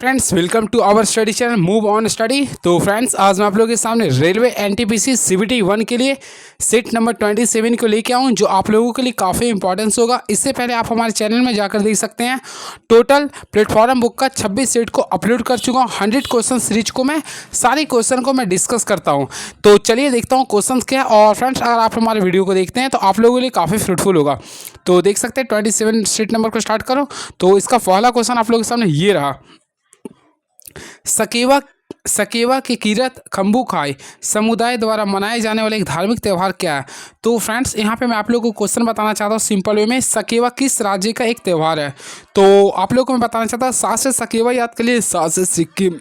Friends welcome to our study channel move on study. तो friends आज मैं आप लोगों के सामने रेलवे एनटीपीसी सीबीटी 1 के लिए सेट नंबर 27 को लेके आऊँ, जो आप लोगों के लिए काफ़ी इंपॉर्टेंस होगा। इससे पहले आप हमारे चैनल में जाकर देख सकते हैं, टोटल प्लेटफॉर्म बुक का 26 सेट को अपलोड कर चुका हूँ। 100 क्वेश्चन सीरीज को मैं सारे क्वेश्चन को मैं डिस्कस करता हूँ। तो चलिए देखता हूँ क्वेश्चन क्या है। और फ्रेंड्स अगर आप हमारे वीडियो को देखते हैं तो आप लोगों के लिए काफ़ी फ्रूटफुल होगा। तो देख सकते हैं 27 सेट नंबर को स्टार्ट करो। तो इसका पहला क्वेश्चन आप लोगों के सामने ये रहा, सकेवा सकेवा के किरत खम्बू खाई समुदाय द्वारा मनाए जाने वाला एक धार्मिक त्यौहार क्या है। तो फ्रेंड्स यहाँ पे मैं आप लोगों को क्वेश्चन बताना चाहता हूँ सिंपल वे में, सकेवा किस राज्य का एक त्यौहार है। तो आप लोगों को मैं बताना चाहता हूँ, सात से सकेवा याद कर लिए, सात से सिक्किम,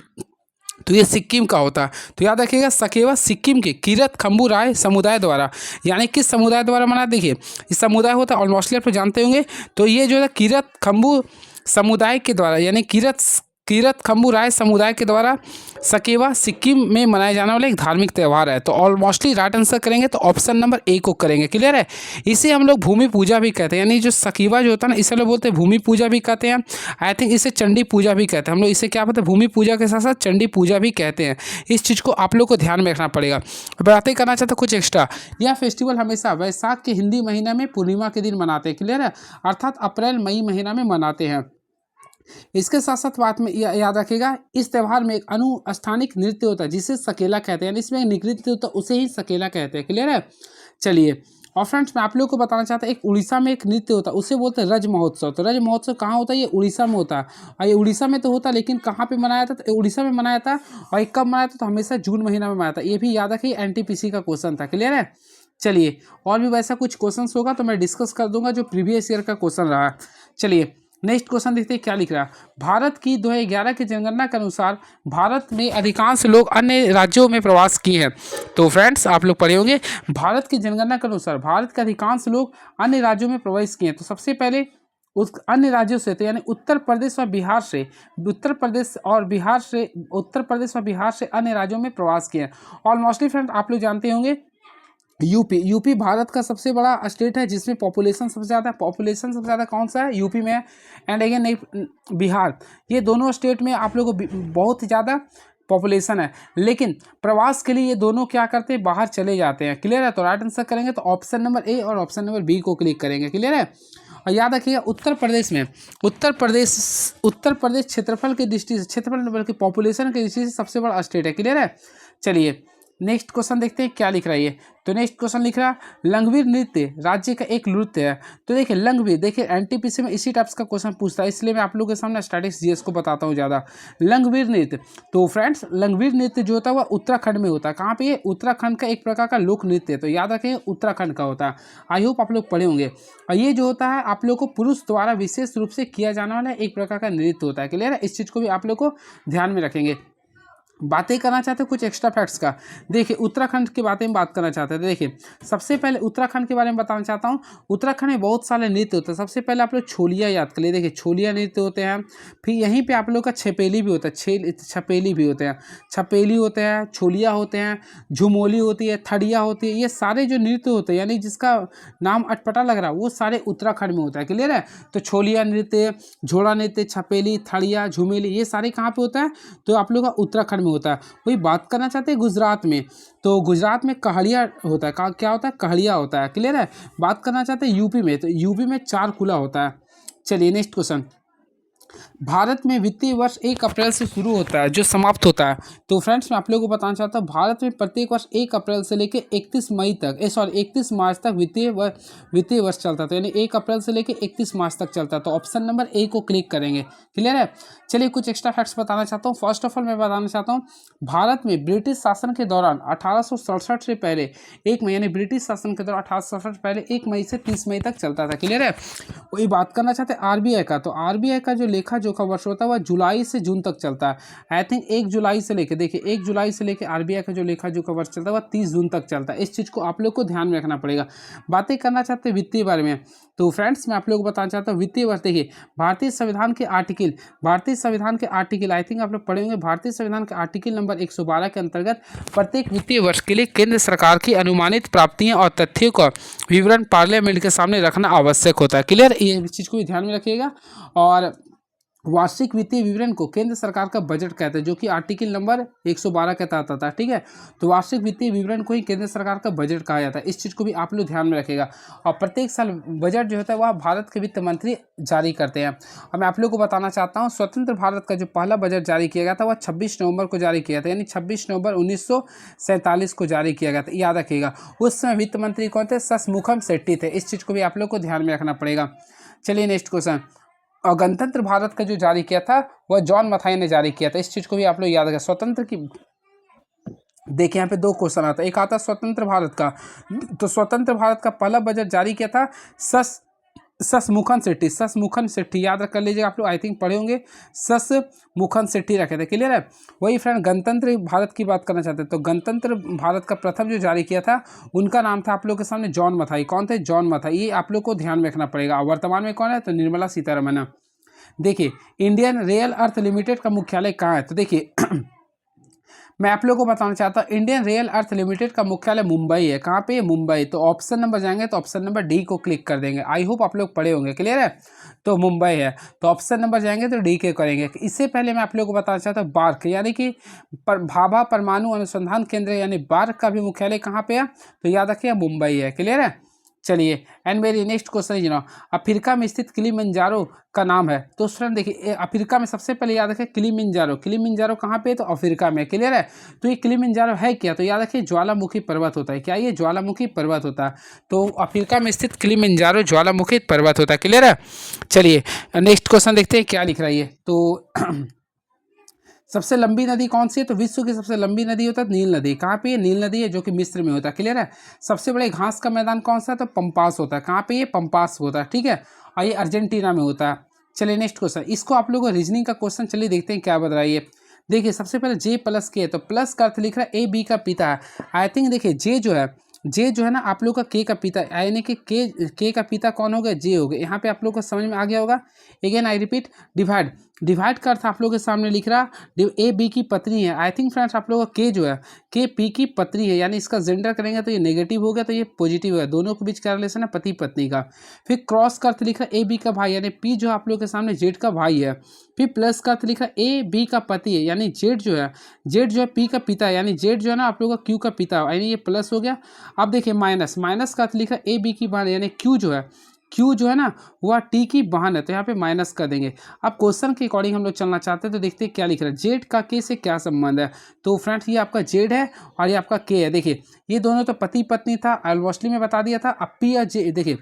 तो ये सिक्किम का होता है। तो याद रखिएगा, सकेवा सिक्किम के किरत खम्बू राय समुदाय द्वारा, यानी किस समुदाय द्वारा मना। देखिए ये समुदाय होता है, ऑलमोस्टली आप जानते होंगे। तो ये जो है किरत खम्बू समुदाय के द्वारा, यानी किरत खम्बू राय समुदाय के द्वारा सकेवा सिक्किम में मनाया जाने वाला एक धार्मिक त्यौहार है। तो ऑलमोस्टली राइट आंसर करेंगे तो ऑप्शन नंबर ए को करेंगे। क्लियर है। इसे हम लोग भूमि पूजा भी कहते हैं, यानी जो सकेवा जो होता है ना, इसे लोग बोलते हैं भूमि पूजा भी कहते हैं। आई थिंक इसे चंडी पूजा भी कहते हैं। हम लोग इसे क्या बोलते हैं, भूमि पूजा के साथ साथ चंडी पूजा भी कहते हैं। इस चीज़ को आप लोग को ध्यान में रखना पड़ेगा। बातें करना चाहते कुछ एक्स्ट्रा, यह फेस्टिवल हमेशा वैशाख के हिंदी महीना में पूर्णिमा के दिन मनाते हैं। क्लियर है, अर्थात अप्रैल मई महीना में मनाते हैं। इसके साथ साथ बात में याद रखिएगा, इस त्यौहार में एक अनुष्ठानिक नृत्य होता है जिसे सकेला कहते हैं, यानी इसमें एक नृत्य होता है उसे ही सकेला कहते हैं। क्लियर है। चलिए, और फ्रेंड्स मैं आप लोगों को बताना चाहता हूँ, एक उड़ीसा में एक नृत्य होता है उसे बोलते हैं रज महोत्सव। तो रज महोत्सव कहाँ होता है, ये उड़ीसा में होता है। और ये उड़ीसा में तो होता है, लेकिन कहाँ पे मनाया था, तो उड़ीसा में मनाया था। और ये कब मनाया था, तो हमेशा जून महीना में मनाया था। ये भी याद रखिए, एनटीपीसी का क्वेश्चन था। क्लियर है। चलिए, और भी वैसा कुछ क्वेश्चन होगा तो मैं डिस्कस कर दूंगा जो प्रीवियस ईयर का क्वेश्चन रहा। चलिए नेक्स्ट क्वेश्चन देखते हैं क्या लिख रहा है। भारत की 2011 की जनगणना के अनुसार भारत में अधिकांश लोग अन्य राज्यों में प्रवास किए हैं। तो फ्रेंड्स आप लोग पढ़े होंगे, भारत की जनगणना के अनुसार भारत के अधिकांश लोग अन्य राज्यों में प्रवेश किए हैं। तो सबसे पहले उस अन्य राज्यों से, तो यानी उत्तर प्रदेश और बिहार से, उत्तर प्रदेश और बिहार से अन्य राज्यों में प्रवास किए हैं। ऑलमोस्टली फ्रेंड आप लोग जानते होंगे, यूपी भारत का सबसे बड़ा स्टेट है जिसमें पॉपुलेशन सबसे ज़्यादा है। पॉपुलेशन सबसे ज़्यादा कौन सा है, यूपी में है। एंड अगेन बिहार, ये दोनों स्टेट में आप लोगों को बहुत ज़्यादा पॉपुलेशन है, लेकिन प्रवास के लिए ये दोनों क्या करते हैं, बाहर चले जाते हैं। क्लियर है। तो राइट आंसर करेंगे तो ऑप्शन नंबर ए और ऑप्शन नंबर बी को क्लिक करेंगे। क्लियर है। और याद रखिएगा, उत्तर प्रदेश क्षेत्रफल की दृष्टि से, क्षेत्रफल बल्कि पॉपुलेशन की दृष्टि से सबसे बड़ा स्टेट है। क्लियर है। चलिए नेक्स्ट क्वेश्चन देखते हैं क्या लिख रहा है ये। तो नेक्स्ट क्वेश्चन लिख रहा है, लंगवीर नृत्य राज्य का एक नृत्य है। तो देखिए लंगवीर, देखिए एनटीपीसी में इसी टाइप्स का क्वेश्चन पूछता है, इसलिए मैं आप लोगों के सामने स्टैटिक्स जीएस को बताता हूँ ज़्यादा। लंगवीर नृत्य, तो फ्रेंड्स लंगवीर नृत्य जो होता है वह उत्तराखंड में होता है। कहाँ पे, ये उत्तराखंड का एक प्रकार का लोक नृत्य है। तो याद रखें उत्तराखंड का होता है। आई होप आप लोग पढ़े होंगे। और ये जो होता है आप लोग को पुरुष द्वारा विशेष रूप से किया जाने वाला एक प्रकार का नृत्य होता है। क्लियर है। इस चीज़ को भी आप लोग को ध्यान में रखेंगे। बातें करना चाहते हैं कुछ एक्स्ट्रा फैक्ट्स का। देखिए उत्तराखंड के बारे में बात करना चाहते हैं। देखिए सबसे पहले उत्तराखंड के बारे में बताना चाहता हूँ। उत्तराखंड में बहुत सारे नृत्य होते हैं। सबसे पहले आप लोग छोलिया याद कर लिए। देखिए छोलिया नृत्य होते हैं। फिर यहीं पे आप लोग का छपेली भी होता है, छपेली भी होते हैं, छपेली होते हैं, छोलिया होते हैं, झुमोली होती है, थड़िया होती है। ये सारे जो नृत्य होते हैं, यानी जिसका नाम अटपटा लग रहा है, वो सारे उत्तराखंड में होता है। क्लियर है। तो छोलिया नृत्य, झोड़ा नृत्य, छपेली, थड़िया, झुमेली, ये सारे कहाँ पे होता है, तो आप लोग का उत्तराखंड में होता है। वही बात करना चाहते हैं गुजरात में, तो गुजरात में कहड़िया होता है। क्या होता है, कहड़िया होता है। क्लियर है। बात करना चाहते हैं यूपी में, तो यूपी में चारकुला होता है। चलिए नेक्स्ट क्वेश्चन, भारत में वित्तीय वर्ष 1 अप्रैल से शुरू होता है जो समाप्त होता है। तो फ्रेंड्स मैं आप लोगों को बताना चाहता हूँ, भारत में प्रत्येक वर्ष 1 अप्रैल से लेकर 31 मार्च तक वित्तीय वर्ष चलता है। तो यानी 1 अप्रैल से लेकर 31 मार्च तक चलता है। तो ऑप्शन नंबर ए को क्लिक करेंगे। क्लियर है। चलिए कुछ एक्स्ट्रा फैक्ट्स बताना चाहता हूँ। फर्स्ट ऑफ ऑल मैं बताना चाहता हूँ, भारत में ब्रिटिश शासन के दौरान 1867 से पहले 1 मई, यानी ब्रिटिश शासन के दौरान 1867 पहले 1 मई से 30 मई तक चलता था। क्लियर है। वही बात करना चाहते हैं आरबीआई का, तो आरबीआई का जो लेखा जोखा वर्ष होता है वह जुलाई से जून तक चलता है। आई थिंक 1 जुलाई से लेके, देखिए 1 जुलाई से लेके आरबीआई का जो लेखा जोखा वर्ष चलता है वह 30 जून तक चलता है। इस चीज़ को आप लोग को ध्यान में रखना पड़ेगा। बातें करना चाहते हैं वित्तीय बारे में, तो फ्रेंड्स मैं आप लोग को बताना चाहता हूँ वित्तीय वर्ष। देखिए भारतीय संविधान के आर्टिकल आई थिंक आप लोग पढ़ेंगे, भारतीय संविधान के आर्टिकल नंबर 112 के अंतर्गत प्रत्येक वित्तीय वर्ष के लिए केंद्र सरकार की अनुमानित प्राप्तियां और तथ्यों का विवरण पार्लियामेंट के सामने रखना आवश्यक होता है। क्लियर, ये चीज़ को भी ध्यान में रखिएगा। और वार्षिक वित्तीय विवरण को केंद्र सरकार का बजट कहते हैं, जो कि आर्टिकल नंबर 112 के तहत आता है। ठीक है, तो वार्षिक वित्तीय विवरण को ही केंद्र सरकार का बजट कहा जाता है। इस चीज़ को भी आप लोग ध्यान में रखेगा। और प्रत्येक साल बजट जो होता है वह भारत के वित्त मंत्री जारी करते हैं। और मैं आप लोग को बताना चाहता हूँ, स्वतंत्र भारत का जो पहला बजट जारी किया गया था वह 26 नवंबर को जारी किया था, यानी 26 नवंबर 1947 को जारी किया गया था। याद रखिएगा, उस समय वित्त मंत्री कौन थे? ससमुखम सेट्टी थे। इस चीज़ को भी आप लोग को ध्यान में रखना पड़ेगा। चलिए नेक्स्ट क्वेश्चन। और गणतंत्र भारत का जो जारी किया था वह जॉन मथाई ने जारी किया था। इस चीज़ को भी आप लोग याद रखें। स्वतंत्र की देखिए यहाँ पे दो क्वेश्चन आता है। एक आता है स्वतंत्र भारत का, तो स्वतंत्र भारत का पहला बजट जारी किया था ससमुखन सेट्टी। ससमुखन सेट्टी याद कर लीजिएगा, आप लोग आई थिंक पढ़े होंगे। ससमुखन सेट्टी रखे थे। क्लियर है। वही फ्रेंड गणतंत्र भारत की बात करना चाहते हैं, तो गणतंत्र भारत का प्रथम जो जारी किया था उनका नाम था आप लोग के सामने जॉन मथाई। कौन थे? जॉन मथाई। ये आप लोग को ध्यान में रखना पड़ेगा। वर्तमान में कौन है? तो निर्मला सीतारमण। देखिए इंडियन रेल अर्थ लिमिटेड का मुख्यालय कहाँ है? तो देखिए मैं आप लोगों को बताना चाहता हूँ, इंडियन रेल अर्थ लिमिटेड का मुख्यालय मुंबई है। कहाँ पे? मुंबई। तो ऑप्शन नंबर जाएंगे तो ऑप्शन नंबर डी को क्लिक कर देंगे। आई होप आप लोग पढ़े होंगे। क्लियर है। तो मुंबई है, तो ऑप्शन नंबर जाएंगे तो डी के करेंगे। इससे पहले मैं आप लोगों को बताना चाहता हूँ, बार्क यानी कि भाभा परमाणु अनुसंधान केंद्र यानी बार्क का भी मुख्यालय कहाँ पे है? तो याद रखिए मुंबई है। क्लियर है। चलिए एंड मेरी नेक्स्ट क्वेश्चन जनाब, अफ्रीका में स्थित किलिमंजारो का नाम है। तो फ्रेंड देखिए अफ्रीका में सबसे पहले याद रखें किलिमंजारो। किलिमंजारो कहाँ पे है? तो अफ्रीका में। क्लियर है। तो ये किलिमंजारो है क्या? तो याद रखिए ज्वालामुखी पर्वत होता है। क्या ये? ज्वालामुखी पर्वत होता है। तो अफ्रीका में स्थित किलिमंजारो ज्वालामुखी पर्वत होता है। क्लियर है। चलिए नेक्स्ट क्वेश्चन देखते हैं क्या लिख रहा है ये। तो सबसे लंबी नदी कौन सी है? तो विश्व की सबसे लंबी नदी होता है नील नदी। कहाँ पे? ये नील नदी है, जो कि मिस्र में होता है। क्लियर है। सबसे बड़े घास का मैदान कौन सा है? तो पंपास होता है। कहाँ पे? ये पंपास होता है। ठीक है, और ये अर्जेंटीना में होता है। चलिए नेक्स्ट क्वेश्चन, इसको आप लोगों को रीजनिंग का क्वेश्चन, चलिए देखते हैं क्या बता रहा है ये। देखिए सबसे पहले जे प्लस के, तो प्लस का अर्थ लिख रहा है ए बी का पिता है। आई थिंक देखिए जे जो है ना आप लोग का के का पिता, यानी कि के का पिता कौन हो गया? जे हो गया। यहाँ पे आप लोग को समझ में आ गया होगा। अगेन आई रिपीट, डिवाइड का अर्थ आप लोगों के सामने लिख रहा ए बी की पत्नी है। आई थिंक फ्रेंड्स आप लोगों का के जो है के पी की पत्नी है, यानी इसका जेंडर करेंगे तो ये नेगेटिव हो गया, तो ये पॉजिटिव हो गया। दोनों के बीच क्या रिलेशन है? पति पत्नी का। फिर क्रॉस का अर्थ लिख रहा है ए बी का भाई, यानी पी जो आप लोग के सामने जेड का भाई है। फिर प्लस का अर्थ लिख रहा है ए बी का पति है, यानी जेड जो है पी का पिता है, यानी जेड जो है ना आप लोग का क्यू का पिता है, यानी ये प्लस हो गया। अब देखिए माइनस का अर्थ लिखा ए बी की बहन, यानी क्यू जो है ना वह टी की बहन है, तो यहाँ पे माइनस कर देंगे। अब क्वेश्चन के अकॉर्डिंग हम लोग चलना चाहते हैं, तो देखते हैं क्या लिख रहा है। जेड का के से क्या संबंध है? तो फ्रेंड्स ये आपका जेड है और ये आपका के है। देखिए ये दोनों तो पति पत्नी था, ऑलमोस्टली में बता दिया था। अब पी और जे, देखिए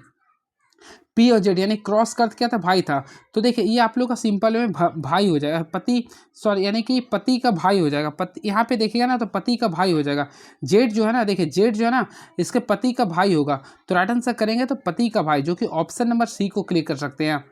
पी और जेड यानी क्रॉस का अर्थ क्या था? भाई था। तो देखिए ये आप लोग का सिंपल में भाई हो जाएगा, यानी कि पति का भाई हो जाएगा। पति यहाँ पे देखिएगा ना तो पति का भाई हो जाएगा। जेड जो है ना, देखिए जेड जो है ना इसके पति का भाई होगा, तो राइट आंसर करेंगे तो पति का भाई, जो कि ऑप्शन नंबर सी को क्लिक कर सकते हैं।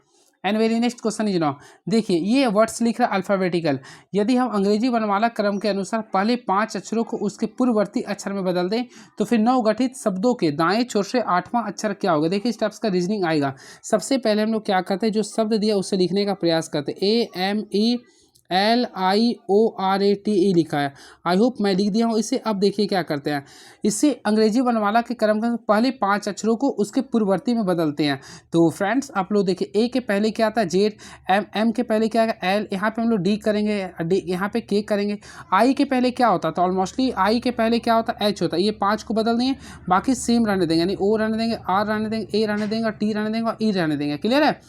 And very next question is now, देखिए ये वर्ड्स लिख रहा है अल्फाबेटिकल। यदि हम अंग्रेजी वर्णमाला क्रम के अनुसार पहले 5 अक्षरों को उसके पूर्ववर्ती अक्षर में बदल दें तो फिर नवगठित शब्दों के दाएं छोर से 8वां अक्षर क्या होगा? देखिए स्टेप्स का रीजनिंग आएगा। सबसे पहले हम लोग क्या करते हैं, जो शब्द दिया उसे लिखने का प्रयास करते हैं। AMELIORATE लिखा है। आई होप मैं लिख दिया हूँ इसे। अब देखिए क्या करते हैं, इससे अंग्रेजी वर्णमाला के क्रम के पहले 5 अक्षरों को उसके पूर्ववर्ती में बदलते हैं। तो फ्रेंड्स आप लोग देखिए ए के पहले क्या आता है? जेड। एम के पहले क्या आएगा? एल। यहाँ पे हम लोग डी करेंगे, यहाँ पे के करेंगे। आई के पहले क्या होता है? तो ऑलमोस्टली आई के पहले क्या होता है? एच होता है। ये 5 को बदल देंगे, बाकी सेम रहने देंगे, यानी ओ रहने देंगे, आर रहने देंगे, ए रहने देंगे, टी रहने देंगे और ई रहने देंगे। क्लियर है।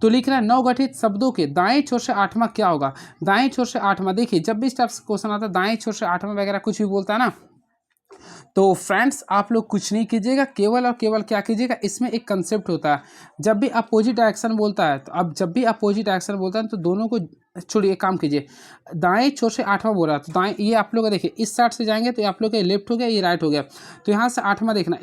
तो लिखना है नवगठित शब्दों के दाएं छोर से 8वां क्या होगा? दाएं छोर से 8वां, देखिए जब भी स्टेप्स क्वेश्चन आता है दाएं छोर से 8वां वगैरह कुछ भी बोलता है ना, तो फ्रेंड्स आप लोग कुछ नहीं कीजिएगा, केवल और केवल क्या कीजिएगा, इसमें एक कंसेप्ट होता है। जब भी अपोजिट एक्शन बोलता है, तो अब जब भी अपोजिट एक्शन बोलता है तो दोनों को छोड़िए, काम कीजिए। दाएं छोर से 8वां बोल रहा है, तो दाएं ये आप लोग देखिए इस साइड से जाएंगे तो आप लोग का लेफ्ट हो गया, ये राइट हो गया। तो यहाँ से 8वां देखना,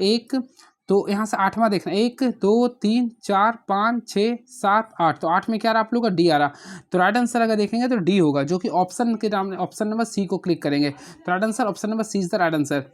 तो यहाँ से 8वां देखना 1 2 3 4 5 6 7 8, तो 8 में क्या आ रहा आप लोग का? डी आ रहा। तो राइट आंसर अगर देखेंगे तो डी होगा, जो कि ऑप्शन के नाम ऑप्शन नंबर सी को क्लिक करेंगे। तो right answer option number C is the right answer.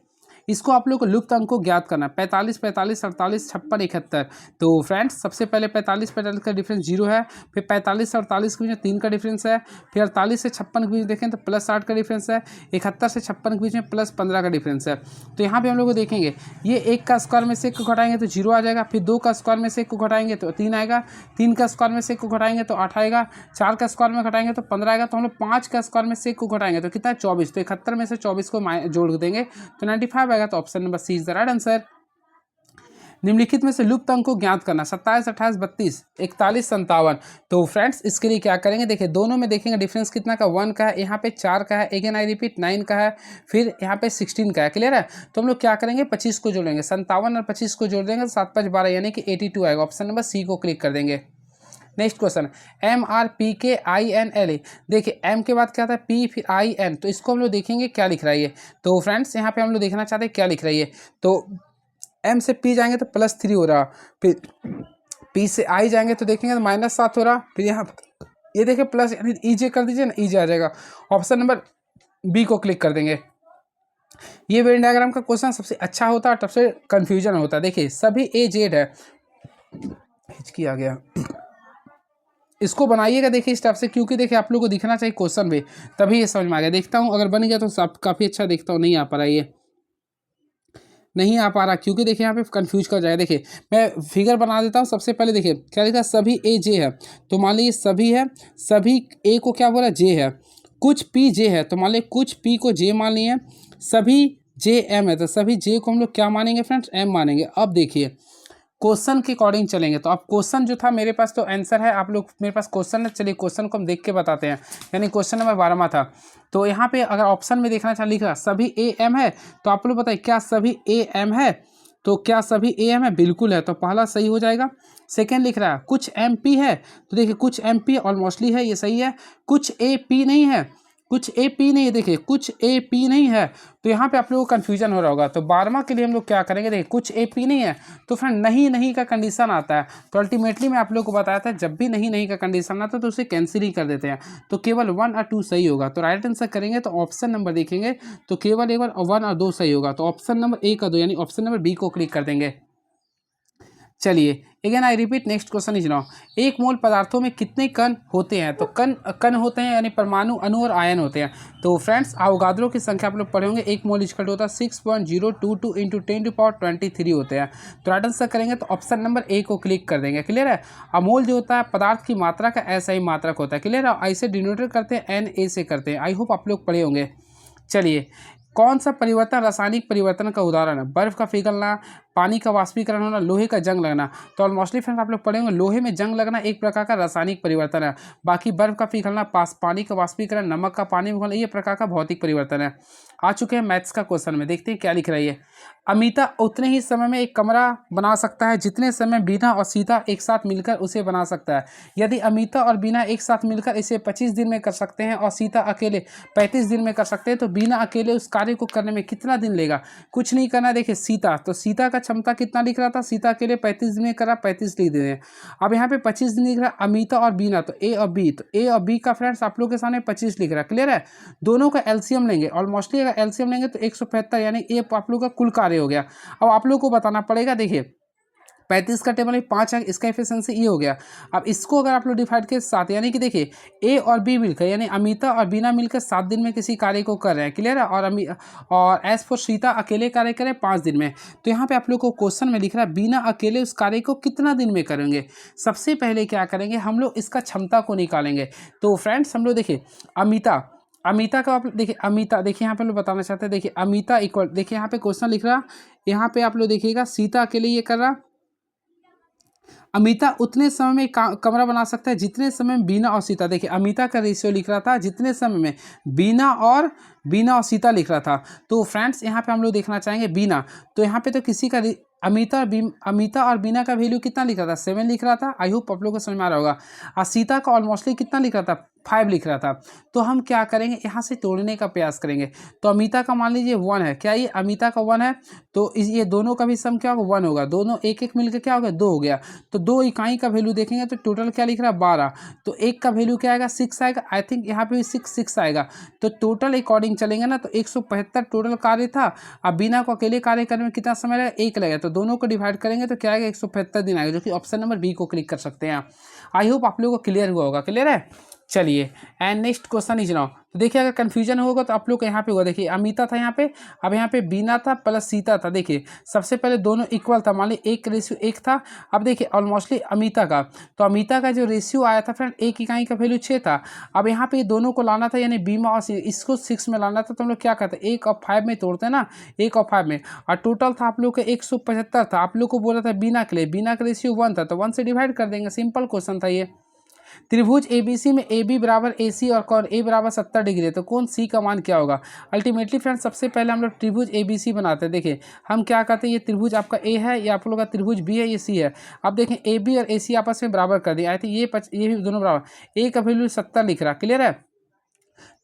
इसको आप लोग को लुप्त अंक को ज्ञात करना, 45, 45, 48, 56, 71। तो फ्रेंड्स सबसे पहले 45 45 का डिफरेंस 0 है, फिर 45 से 48 के बीच में 3 का डिफरेंस है, फिर 48 से 56 के बीच में देखें तो +8 का डिफरेंस है, 71 से 56 के बीच में +15 का डिफरेंस है। तो यहाँ पे हम लोग को देखेंगे ये 1 का स्क्वायर में से 1 को घटाएंगे तो 0 आ जाएगा, फिर 2 का स्क्वायर में से 1 को घटाएंगे तो 3 आएगा, 3 का स्क्वायर में से 1 को घटाएंगे तो 8 आएगा, 4 का स्क्वायर में घटाएंगे तो 15 आएगा। तो हम लोग 5 का स्क्वायर में से 1 को घटाएंगे तो कितना है 24। तो 71 में से 24 को जोड़ देंगे तो 95 आएगा। तो option number C is the right answer. निम्नलिखित में से लुप्त अंक को ज्ञात करना, 27, 28, 32, 41, 57। तो फ्रेंड्स इसके लिए क्या करेंगे, देखिए दोनों में देखेंगे डिफरेंस कितना का 1 का है, यहाँ पे 4 का है, अगेन आई रिपीट 9 का है, फिर यहाँ पे 16 का है। क्लियर है। तो हम लोग क्या करेंगे 25 को जोड़ेंगे, 57 और 25 को जोड़ देंगे तो 7 5 12 यानी कि 82 आएगा। ऑप्शन नंबर सी को क्लिक कर देंगे। Next question, MRPKINLA। देखिए M के बाद क्या था P फिर IN, तो इसको हम लोग देखेंगे क्या लिख रहा है ये। तो फ्रेंड्स यहाँ पे हम लोग देखना चाहते हैं क्या लिख रहा है ये। तो M से P जाएंगे तो +3 हो रहा, फिर P से I जाएंगे तो देखेंगे तो -7 हो रहा, फिर यहाँ ये देखिए प्लस यानी EJ कर दीजिए ना, EJ आ जाएगा। ऑप्शन नंबर B को क्लिक कर देंगे। ये वेन डायग्राम का क्वेश्चन सबसे अच्छा होता है, सबसे कन्फ्यूजन होता है। देखिए सभी AZ है, हिचकी आ गया, इसको बनाइएगा देखिए इस टाइप से, क्योंकि देखिए आप लोगों को दिखना चाहिए क्वेश्चन भी, तभी ये समझ में आ गया। देखता हूँ अगर बन गया तो सब काफ़ी अच्छा, देखता हूँ नहीं आ पा रहा, ये नहीं आ पा रहा क्योंकि देखिए यहाँ पे कंफ्यूज कर जाएगा। देखिए मैं फिगर बना देता हूँ। सबसे पहले देखिए क्या लिखा, सभी AJ है, तो मान लीजिए सभी है, सभी A को क्या बोला J है, कुछ PJ है, तो मान लीजिए कुछ P को J मान लिए, सभी JM है, तो सभी J को हम लोग क्या मानेंगे फ्रेंड्स, M मानेंगे। अब देखिए क्वेश्चन के अकॉर्डिंग चलेंगे, तो अब क्वेश्चन जो था मेरे पास तो आंसर है, आप लोग मेरे पास क्वेश्चन है, चलिए क्वेश्चन को हम देख के बताते हैं। यानी क्वेश्चन नंबर 12वां था। तो यहाँ पे अगर ऑप्शन में देखना चाह लिखा सभी AM है, तो आप लोग बताइए क्या सभी AM है, तो क्या सभी AM है, बिल्कुल है, तो पहला सही हो जाएगा। सेकेंड लिख रहा है कुछ MP है, तो देखिए कुछ MP ऑलमोस्टली है, ये सही है। कुछ AP नहीं है, कुछ AP नहीं है, देखिए कुछ AP नहीं है, तो यहाँ पे आप लोगों को कन्फ्यूजन हो रहा होगा। तो 12वां के लिए हम लोग क्या करेंगे, देखिए कुछ AP नहीं है, तो फ्रेंड नहीं नहीं का कंडीशन आता है, तो अल्टीमेटली मैं आप लोग को बताया था जब भी नहीं नहीं का कंडीशन आता है तो उसे कैंसिल ही कर देते हैं, तो केवल 1 और 2 सही होगा। तो राइट आंसर करेंगे तो ऑप्शन नंबर देखेंगे तो केवल एक बार 1 और 2 सही होगा, तो ऑप्शन नंबर A का 2 यानी ऑप्शन नंबर B को क्लिक कर देंगे। चलिए again I repeat, next question is now, एक मोल पदार्थों में कितने कण होते हैं, तो कण होते हैं यानी परमाणु, अणु और आयन होते हैं। तो फ्रेंड्स अवोगाद्रो की संख्या आप लोग पढ़े होंगे, एक मोल इक्वल होता है 6.022 × 10⁻23 होते हैं। तो राइट आंसर करेंगे तो ऑप्शन नंबर A को क्लिक कर देंगे। क्लियर है। अमोल जो होता है पदार्थ की मात्रा का ऐसा ही मात्रक होता है। क्लियर है। ऐसे डिनोटेट करते हैं NA से करते हैं, आई होप आप लोग पढ़े होंगे। चलिए कौन सा परिवर्तन रासायनिक परिवर्तन का उदाहरण है, बर्फ का पिघलना, पानी का वाष्पीकरण होना, लोहे का जंग लगना। तो ऑलमोस्टली फ्रेंड आप लोग पढ़ेंगे लोहे में जंग लगना एक प्रकार का रासायनिक परिवर्तन है, बाकी बर्फ का पिघलना, पानी का वाष्पीकरण, नमक का पानी में घुलना, ये प्रकार का भौतिक परिवर्तन है। आ चुके हैं मैथ्स का क्वेश्चन में, देखते हैं क्या लिख रही है। अमिता उतने ही समय में एक कमरा बना सकता है जितने समय बीना और सीता एक साथ मिलकर उसे बना सकता है। यदि अमिता और बीना एक साथ मिलकर इसे 25 दिन में कर सकते हैं और सीता अकेले 35 दिन में कर सकते हैं, तो बीना अकेले उस कार्य को करने में कितना दिन लेगा। कुछ नहीं करना। देखिए सीता, तो सीता का क्षमता कितना लिख रहा था, सीता अकेले 35 दिन में करा, 35 लिख दे रहे हैं। अब यहाँ पे 25 दिन लिख रहा है। अमिता और बीना, तो A और B, तो A और B का फ्रेंड्स आप लोग के सामने 25 लिख रहा है। क्लियर है। दोनों का एलसीएम लेंगे, ऑलमोस्टली अगर एलसीएम लेंगे तो 175 यानी ये आप लोग का कुल कार्य हो गया। अब आप लोग को बताना पड़ेगा, देखिए 35 का टेबल में 5 है, इसका एफिशिएंसी ये हो गया। अब इसको अगर आप लोग डिवाइड के साथ, यानी कि देखिए A और B मिलकर यानी अमिता और बीना मिलकर 7 दिन में किसी कार्य को कर रहे हैं। क्लियर है। और एज फॉर सीता अकेले कार्य करें 5 दिन में। तो यहाँ पे आप लोग को क्वेश्चन में लिख रहा है बीना अकेले उस कार्य को कितना दिन में करेंगे। सबसे पहले क्या करेंगे, हम लोग इसका क्षमता को निकालेंगे। तो फ्रेंड्स हम लोग देखिए अमिता का आप देखिए, अमिता देखिए यहाँ पे लोग बताना चाहते हैं, देखिए अमिता इक्वल, देखिए यहाँ पे क्वेश्चन लिख रहा, यहाँ पे आप लोग देखिएगा सीता अकेले ये कर रहा, अमिता उतने समय में कमरा बना सकता है जितने समय में बीना और सीता। देखिए अमिता का रेशियो लिख रहा था जितने समय में बीना और सीता लिख रहा था। तो फ्रेंड्स यहाँ पे हम लोग देखना चाहेंगे बीना, तो यहाँ पे तो किसी का अमिता और बीना का वैल्यू कितना लिख रहा था, 7 लिख रहा था। आई होप आप लोग को समझ में आ रहा होगा। और सीता का ऑलमोस्टली कितना लिख रहा था, 5 लिख रहा था। तो हम क्या करेंगे, यहाँ से तोड़ने का प्रयास करेंगे। तो अमिता का मान लीजिए 1 है, क्या ये अमिता का 1 है, तो ये दोनों का भी सम क्या होगा 1 होगा, दोनों एक एक मिलकर क्या हो गया 2 हो गया। तो 2 इकाई का वैल्यू देखेंगे तो टोटल क्या लिख रहा है 12, तो एक का वैल्यू क्या आएगा 6 आएगा। आई थिंक यहाँ पे भी 6 आएगा। तो टोटल अकॉर्डिंग चलेंगे ना तो 175 टोटल कार्य था। अब बिना को अकेले कार्य करने में कितना समय लगेगा, 1 लगेगा। तो दोनों को डिवाइड करेंगे तो क्या आएगा 175 दिन आएगा, जो कि ऑप्शन नंबर बी को क्लिक कर सकते हैं। आई होप आप लोगों को क्लियर हुआ होगा। क्लियर है, चलिए and next question is now. तो देखिए अगर कन्फ्यूजन होगा तो आप लोग को यहाँ पे होगा, देखिए अमिता था यहाँ पे, अब यहाँ पे बीना था प्लस सीता था। देखिए सबसे पहले दोनों इक्वल था, मान ली 1:1 था। अब देखिए ऑलमोस्टली अमिता का, तो अमिता का जो रेशियो आया था फ्रेंड, एक इकाई का वैल्यू 6 था। अब यहाँ पे दोनों को लाना था, यानी बीमा और इसको 6 में लाना था। तो हम लोग क्या करते हैं 1 और 5 में तोड़ते हैं ना, 1 और 5 में, और टोटल था आप लोग का 175 था। आप लोग को बोला था बीना के लिए, बीना का रेशियो 1 था, तो 1 से डिवाइड कर देंगे, सिंपल क्वेश्चन था ये। त्रिभुज एबीसी में ए बी बराबर ए सी और कौन ए बराबर 70 डिग्री है, तो कौन सी का मान क्या होगा। अल्टीमेटली फ्रेंड्स सबसे पहले हम लोग त्रिभुज एबीसी बनाते हैं। देखिए हम क्या करते हैं, ये त्रिभुज आपका ए है, ये आप लोग का त्रिभुज बी है, ये सी है। अब देखें ए बी और ए सी आपस में बराबर कर दिए। आई थिंक ये भी दोनों बराबर, ए का वैल्यू 70 लिख रहा, क्लियर है।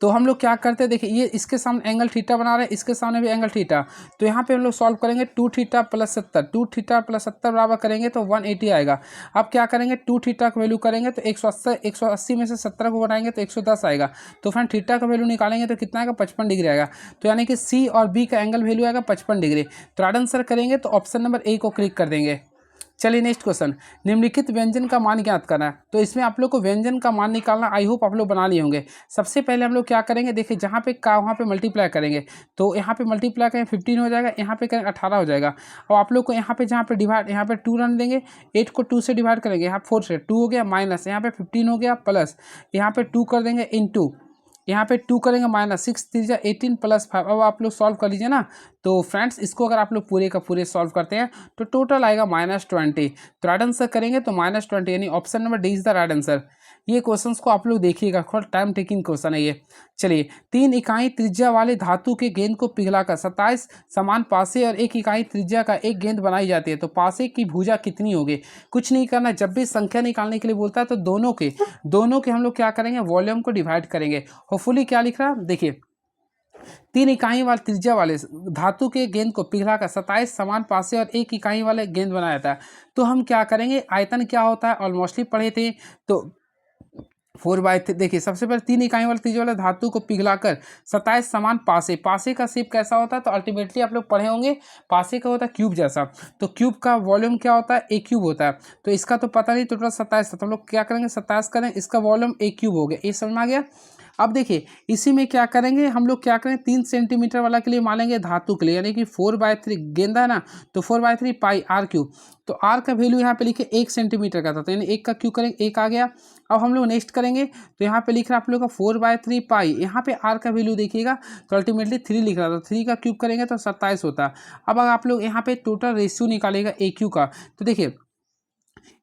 तो हम लोग क्या करते हैं, देखिए ये इसके सामने एंगल थीटा बना रहे हैं, इसके सामने भी एंगल थीटा। तो यहाँ पे हम लोग सॉल्व करेंगे 2 थीटा प्लस 70, 2 थीटा प्लस 70 बराबर करेंगे तो 180 आएगा। अब क्या करेंगे 2 थीटा का वैल्यू करेंगे तो 180 में से 70 को घटाएंगे तो 110 आएगा। तो फ्रेंड थीटा का वैल्यू निकालेंगे तो कितना आएगा 55 डिग्री आएगा। तो यानी कि सी और बी का एंगल वैल्यू आएगा 55 डिग्री। तो राइट आंसर करेंगे तो ऑप्शन नंबर ए को क्लिक कर देंगे। चलिए नेक्स्ट क्वेश्चन, निम्नलिखित व्यंजन का मान ज्ञात करना है। तो इसमें आप लोग को व्यंजन का मान निकालना, आई होप आप लोग बना लिए होंगे। सबसे पहले हम लोग क्या करेंगे, देखिए जहाँ पे का वहाँ पे मल्टीप्लाई करेंगे, तो यहाँ पे मल्टीप्लाई करें 15 हो जाएगा, यहाँ पे करें 18 हो जाएगा। और आप लोग को यहाँ पे जहाँ पे डिवाइड, यहाँ पे 2 रन देंगे, 8 को 2 से डिवाइड करेंगे, यहाँ 4 से 2 हो गया, माइनस यहाँ पे 15 हो गया, प्लस यहाँ पे 2 कर देंगे इंटू, यहाँ पे 2 करेंगे माइनस 6 3 18 प्लस 5। अब आप लोग सॉल्व कर लीजिए ना। तो फ्रेंड्स इसको अगर आप लोग पूरे का पूरे सॉल्व करते हैं तो टोटल आएगा -20। तो राइट आंसर करेंगे तो -20, यानी option number D is the right answer. ये क्वेश्चंस को आप लोग देखिएगा, थोड़ा टाइम टेकिंग क्वेश्चन है ये। चलिए 3 इकाई त्रिज्या वाले धातु के गेंद को पिघलाकर 27 समान पासे और 1 इकाई त्रिज्या का एक गेंद बनाई जाती है, तो पासे की भुजा कितनी होगी। कुछ नहीं करना, जब भी संख्या निकालने के लिए बोलता है तो दोनों के हम लोग क्या करेंगे, वॉल्यूम को डिवाइड करेंगे। होपफुली क्या लिख रहा है, देखिए 3 इकाई वाले त्रिज्या वाले धातु के गेंद को पिघलाकर 27 समान पासे और 1 इकाई वाले गेंद बनाया जाता है। तो हम क्या करेंगे, आयतन क्या होता है ऑलमोस्टली पढ़े थे, तो 4/3। देखिए सबसे पहले 3 इकाई वाले त्रिज्या वाले धातु को पिघलाकर 27 समान पासे, पासे का शेप कैसा होता है, तो अल्टीमेटली आप लोग पढ़े होंगे, पासे का होता है क्यूब जैसा। तो क्यूब का वॉल्यूम क्या होता है, ए क्यूब होता है। तो इसका तो पता नहीं, टोटल 27 था, तो हम लोग क्या करेंगे 27 करें, इसका वॉल्यूम ए क्यूब हो गया। ये समझ में आ गया। अब देखिए इसी में क्या करेंगे, हम लोग क्या करेंगे 3 सेंटीमीटर वाला के लिए मानेंगे धातु के लिए, यानी कि 4/3 गेंदा है ना, तो 4/3 पाई आर क्यूब। तो आर का वैल्यू यहाँ पे लिखे 1 सेंटीमीटर का था, तो यानी 1 का क्यूब करेंगे, 1 आ गया। अब हम लोग नेक्स्ट करेंगे, तो यहाँ पे लिख रहा है आप लोग का 4/3 पाई, यहाँ पे आर का वैल्यू देखिएगा तो अल्टीमेटली 3 लिख रहा था, 3 का क्यूब करेंगे तो 27 होता है। अब अगर आप लोग यहाँ पे टोटल रेशियो निकालेगा ए क्यू का, तो देखिए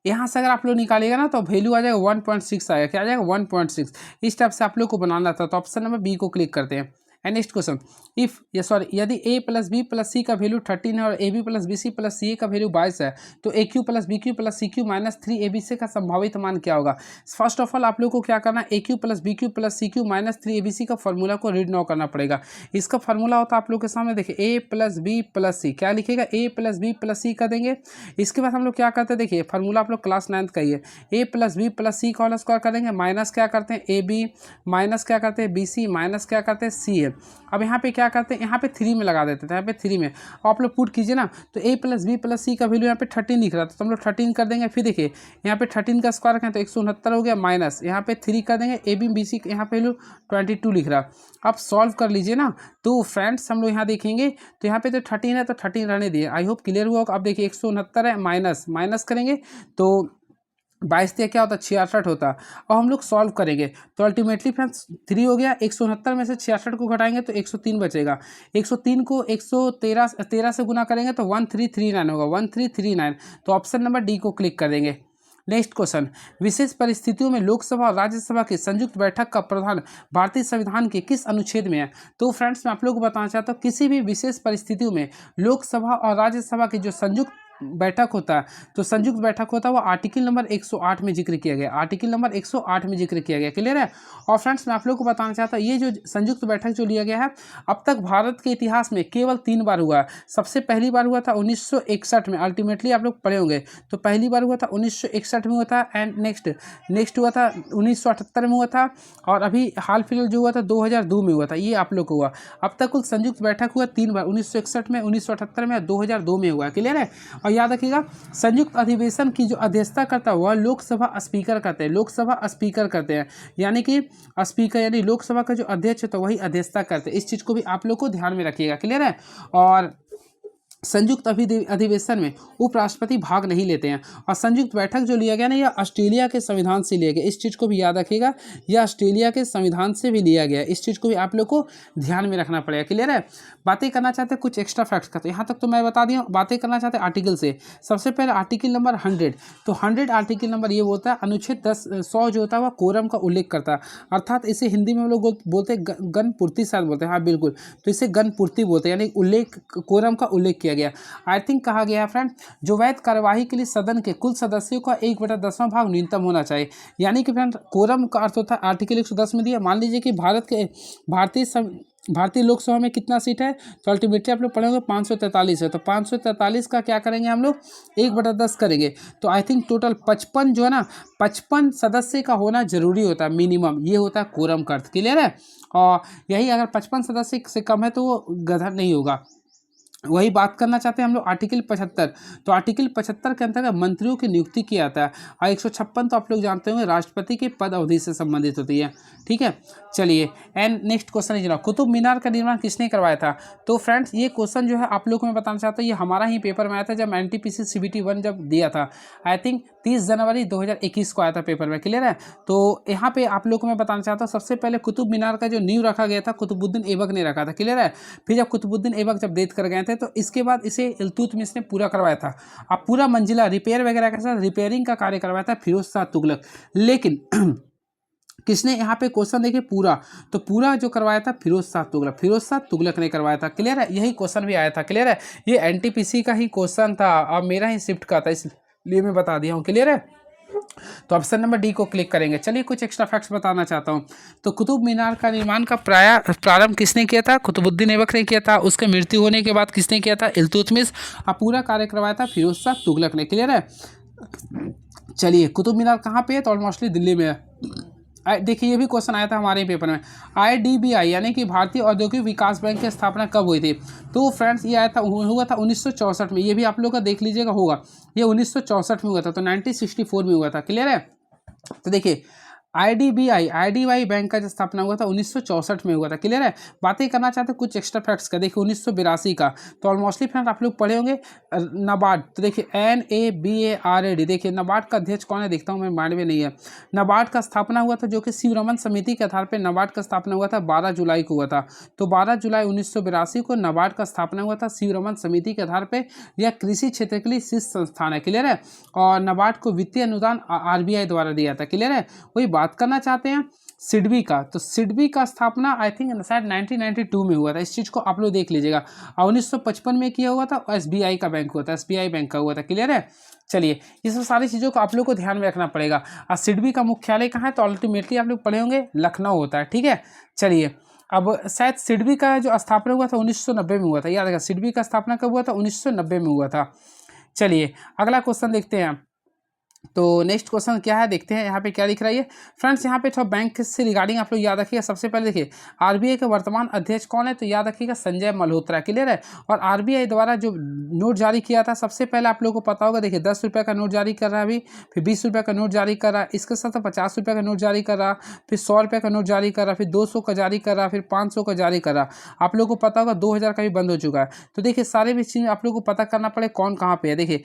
यहाँ से अगर आप लोग निकालिएगा ना तो वैल्यू आ जाएगा 1.6 आएगा, क्या आ जाएगा 1.6। इस टाइप से आप लोग को बनाना था, तो ऑप्शन नंबर बी को क्लिक करते हैं। एंड नेक्स्ट क्वेश्चन, इफ यदि a plus B plus C का वैल्यू 13 है और A B plus B C plus C A का वैल्यू 22 है, तो A cube plus B cube plus C cube minus 3 A B C का संभावित मान क्या होगा। फर्स्ट ऑफ ऑल आप लोग को क्या करना है, A cube plus B cube plus C cube minus 3 A B C का फॉर्मूला को रीड नाउ करना पड़ेगा। इसका फॉर्मूला होता है आप लोग के सामने, देखिए ए प्लस बी प्लस सी, क्या लिखेगा ए प्लस बी प्लस सी कर देंगे। इसके बाद हम लोग क्या करते हैं, देखिए फॉर्मूला आप लोग क्लास 9th का ही है, ए प्लस बी प्लस सी का होल स्क्वायर कर देंगे, माइनस क्या करते हैं ए बी, माइनस क्या करते हैं बी सी, माइनस क्या करते हैं सी ए। अब यहाँ पे क्या करते हैं, यहाँ पे 3 में लगा देते थे, यहाँ पे 3 में और आप लोग पुट कीजिए ना, तो a plus B plus C का वैल्यू यहाँ पे 13 दिख रहा था, तो हम लोग 13 कर देंगे। फिर देखिए यहाँ पे 13 का स्क्वायर रखें तो 169 हो गया, माइनस यहाँ पे 3 कर देंगे, ए बी बी सी यहाँ पे वैल्यू 22 लिख रहा। अब सॉल्व कर लीजिए ना, तो फ्रेंड्स हम लोग यहाँ देखेंगे तो यहाँ पे तो 13 है, तो 13 रहने दिए। आई होप क्लियर हुआ होगा। अब देखिए 169 है, माइनस करेंगे तो 22 क्या होता है 66 होता है। और हम लोग सॉल्व करेंगे तो अल्टीमेटली फ्रेंड्स 3 हो गया, 169 में से 66 को घटाएंगे तो 103 बचेगा। 103 को 113 से गुना करेंगे तो 1339 होगा, 1339। तो ऑप्शन नंबर डी को क्लिक कर देंगे। नेक्स्ट क्वेश्चन, विशेष परिस्थितियों में लोकसभा और राज्यसभा की संयुक्त बैठक का प्रावधान भारतीय संविधान के किस अनुच्छेद में है। तो फ्रेंड्स मैं आप लोगों को बताना चाहता हूँ, किसी भी विशेष परिस्थितियों में लोकसभा और राज्यसभा की जो संयुक्त बैठक होता है, तो संयुक्त बैठक होता है वो आर्टिकल नंबर 108 में जिक्र किया गया, आर्टिकल नंबर 108 में जिक्र किया गया। क्लियर है। और फ्रेंड्स मैं आप लोगों को बताना चाहता हूँ ये जो संयुक्त बैठक जो लिया गया है अब तक भारत के इतिहास में केवल 3 बार हुआ है। सबसे पहली बार हुआ था 1961 में, अल्टीमेटली आप लोग पढ़े होंगे, तो पहली बार हुआ था 1961 में हुआ था। एंड नेक्स्ट हुआ था 1978 में हुआ था, और अभी हाल फिलहाल जो हुआ था 2002 में हुआ था, ये आप लोग को हुआ। अब तक कुल संयुक्त बैठक हुआ 3 बार, 1961 में, 1978 में, 2002 में हुआ। क्लियर है। और याद रखिएगा संयुक्त अधिवेशन की जो अध्यक्षता करता है वह लोकसभा स्पीकर करते हैं, लोकसभा स्पीकर करते हैं, यानी कि स्पीकर यानी लोकसभा का जो अध्यक्ष है तो वही अध्यक्षता करते हैं। इस चीज़ को भी आप लोग को ध्यान में रखिएगा। क्लियर है। और संयुक्त अधिवेशन में उपराष्ट्रपति भाग नहीं लेते हैं। और संयुक्त बैठक जो लिया गया ना यह ऑस्ट्रेलिया के संविधान से लिया गया, इस चीज़ को भी याद रखिएगा, यह ऑस्ट्रेलिया के संविधान से भी लिया गया, इस चीज़ को भी आप लोग को ध्यान में रखना पड़ेगा। क्लियर है। बातें करना चाहते हैं कुछ एक्स्ट्रा फैक्ट्स का, तो यहाँ तक तो मैं बता दिया। बातें करना चाहते हैं आर्टिकल से, सबसे पहले आर्टिकल नंबर 100, तो 100 आर्टिकल नंबर ये बोलता है अनुच्छेद 100 जो होता है वह कोरम का उल्लेख करता है, अर्थात इसे हिंदी में हम लोग बोलते हैं गणपूर्ति शायद बोलते हैं, हाँ बिल्कुल, तो इसे गणपूर्ति बोलते हैं, यानी उल्लेख कोरम का उल्लेख किया गया। आई थिंक कहा गया है फ्रेंड जो वैध कार्यवाही के लिए सदन के कुल सदस्यों का 1/10वां भाग न्यूनतम होना चाहिए, यानी कि फ्रेंड कोरम का अर्थ होता है आर्टिकल 110 में दिया। मान लीजिए कि भारतीय लोकसभा में कितना सीट है, तो अल्टीमेटली आप लोग पढ़ेंगे 543 है, तो 543 का क्या करेंगे हम लोग 1/10 करेंगे, तो आई थिंक टोटल 55 जो है ना 55 सदस्य का होना जरूरी होता है मिनिमम, ये होता है कोरम का अर्थ। क्लियर है। और यही अगर 55 सदस्य से कम है तो वो गठन नहीं होगा। वही बात करना चाहते हैं हम लोग आर्टिकल 75, तो आर्टिकल 75 के अंतर्गत मंत्रियों की नियुक्ति किया जाता है। और 156 तो आप लोग जानते होंगे राष्ट्रपति के पद अवधि से संबंधित होती है। ठीक है। चलिए एंड नेक्स्ट क्वेश्चन जनाब, कुतुब मीनार का निर्माण किसने करवाया था। तो फ्रेंड्स ये क्वेश्चन जो है आप लोग को मैं बताना चाहता हूँ ये हमारा ही पेपर में आया था जब NTPC CBT 1 जब दिया था, आई थिंक 30 जनवरी 2021 को आया था पेपर में। क्लियर है। तो यहाँ पे आप लोग को मैं बताना चाहता हूँ सबसे पहले कुतुब मीनार का जो नींव रखा गया था कुतुबुद्दीन ऐबक ने रखा था। क्लियर है। फिर जब कुतुबुद्दीन ऐबक जब डेथ कर गए थे तो इसके बाद इसे इल्तुतमिश ने पूरा करवाया था। अब पूरा मंजिला रिपेयर वगैरह के साथ रिपेयरिंग का कार्य करवाया था फिरोज शाह तुगलक, लेकिन किसने यहाँ पे क्वेश्चन देखिए पूरा, तो पूरा जो करवाया था फिरोज शाह तुगलक ने करवाया था। क्लियर है। यही क्वेश्चन भी आया था। क्लियर है। ये NTPC का ही क्वेश्चन था और मेरा ही शिफ्ट का था इसलिए मैं बता दिया हूँ। क्लियर है। तो ऑप्शन नंबर डी को क्लिक करेंगे। चलिए कुछ एक्स्ट्रा फैक्ट्स बताना चाहता हूँ। तो कुतुब मीनार का निर्माण का प्रारंभ किसने किया था, कुतुबुद्दीन ऐबक ने किया था। उसके मृत्यु होने के बाद किसने किया था, इल्तुतमिश। और पूरा कार्य करवाया था फिरोज शाह तुगलक ने। क्लियर है। चलिए कुतुब मीनार कहाँ पे है, तो ऑलमोस्टली दिल्ली में है। देखिए ये भी क्वेश्चन आया था हमारे पेपर में, IDBI यानी कि भारतीय औद्योगिक विकास बैंक की स्थापना कब हुई थी। तो फ्रेंड्स ये आया था हुआ था 1964 में, ये भी आप लोग का देख लीजिएगा होगा, ये 1964 में हुआ था, तो 1964 में हुआ था। क्लियर है। तो देखिए IDBI बैंक का जो स्थापना हुआ था 1964 में हुआ था। क्लियर है। बातें करना चाहते हैं कुछ एक्स्ट्रा फैक्ट्स का, देखिए 1982 का, तो ऑलमोस्टली फ्रेंड आप लोग पढ़े होंगे नाबार्ड, तो देखिए NABARD, देखिए नाबार्ड का अध्यक्ष कौन है देखता हूँ मैं, माइंड में नहीं है। नाबार्ड का स्थापना हुआ था जो कि शिवरमन समिति के आधार पर नाबार्ड का स्थापना हुआ था 12 जुलाई को हुआ था, तो 12 जुलाई 1982 को नाबार्ड का स्थापना हुआ था शिवरमन समिति के आधार पर। यह कृषि क्षेत्र के लिए शीर्ष संस्थान है। क्लियर है। और नाबार्ड को वित्तीय अनुदान RBI द्वारा दिया था। क्लियर है। वही बात करना चाहते हैं सिडबी का, तो सिडबी का स्थापना आई थिंक शायद 1992 में हुआ था, इस चीज़ को आप लोग देख लीजिएगा। और 1955 में किया हुआ था, SBI का बैंक हुआ था, SBI बैंक का हुआ था। क्लियर है। चलिए ये सब सारी चीज़ों को आप लोग को ध्यान में रखना पड़ेगा। और सिडबी का मुख्यालय कहाँ है, तो अल्टीमेटली आप लोग पढ़े होंगे लखनऊ होता है। ठीक है। चलिए अब शायद सिडबी का जो स्थापना हुआ था 1990 में हुआ था, याद रखिएगा सिडबी का स्थापना कब हुआ था, 1990 में हुआ था। चलिए अगला क्वेश्चन देखते हैं। तो नेक्स्ट क्वेश्चन क्या है देखते हैं, यहाँ पे क्या लिख रहा है फ्रेंड्स। यहाँ पे थोड़ा बैंक से रिगार्डिंग आप लोग याद रखिएगा। सबसे पहले देखिए RBI के वर्तमान अध्यक्ष कौन है, तो याद रखिएगा संजय मल्होत्रा। क्लियर है। और RBI द्वारा जो नोट जारी किया था सबसे पहले आप लोगों को पता होगा, देखिए 10 रुपये का नोट जारी कर रहा है अभी, फिर 20 रुपये का नोट जारी कर रहा है, इसके साथ 50 रुपये का नोट जारी कर रहा, फिर 100 रुपये का नोट जारी कर रहा, फिर 200 का जारी कर रहा, फिर 500 का जारी कर रहा। आप लोगों को पता होगा 2000 का भी बंद हो चुका है। तो देखिए सारे भी चीज़ आप लोगों को पता करना पड़े कौन कहाँ पे है। देखिए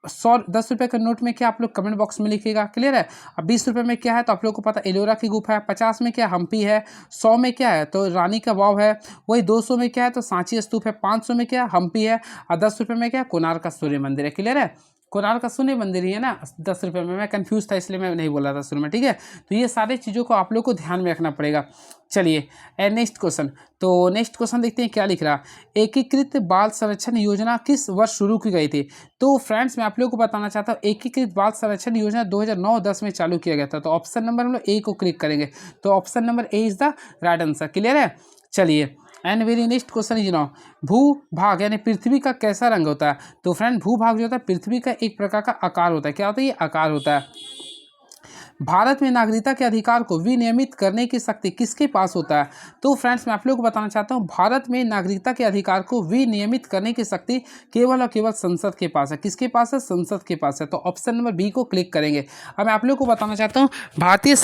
10 रुपये के नोट में क्या आप लोग कमेंट बॉक्स में लिखिएगा। क्लियर है। अब 20 रुपये में क्या है, तो आप लोग को पता एलोरा की गुफा है। 50 में क्या हम्पी है। 100 में क्या है, तो रानी का वाव है। वही 200 में क्या है, तो सांची स्तूप है। 500 में क्या हम्पी है। और 10 रुपये में क्या कोणार्क का सूर्य मंदिर है। क्लियर है। कोणार्क का शून्य मंदिर ही है ना 10 रुपये में, मैं कंफ्यूज था इसलिए मैं नहीं बोल रहा था शुरू में, ठीक है। तो ये सारी चीज़ों को आप लोग को ध्यान में रखना पड़ेगा। चलिए नेक्स्ट क्वेश्चन, तो नेक्स्ट क्वेश्चन देखते हैं क्या लिख रहा। एकीकृत बाल संरक्षण योजना किस वर्ष शुरू की गई थी? तो फ्रेंड्स मैं आप लोगों को बताना चाहता हूँ एकीकृत बाल संरक्षण योजना 2009-10 में चालू किया गया था। तो ऑप्शन नंबर हम लोग ए को क्लिक करेंगे, तो option number A is the right answer. Clear है। चलिए and very next question is now, भूभाग यानी पृथ्वी का कैसा रंग होता है? तो फ्रेंड भूभाग जो होता है पृथ्वी का एक प्रकार का आकार होता है। क्या होता है? ये आकार होता है। भारत में नागरिकता के अधिकार को विनियमित करने की शक्ति किसके पास होता है? तो फ्रेंड्स मैं आप लोगों को बताना चाहता हूं भारत में नागरिकता के अधिकार को विनियमित करने की शक्ति केवल और केवल संसद के पास है। किसके पास है? संसद के पास है। तो ऑप्शन नंबर बी को क्लिक करेंगे। अब मैं आप लोगों को बताना चाहता हूँ भारतीय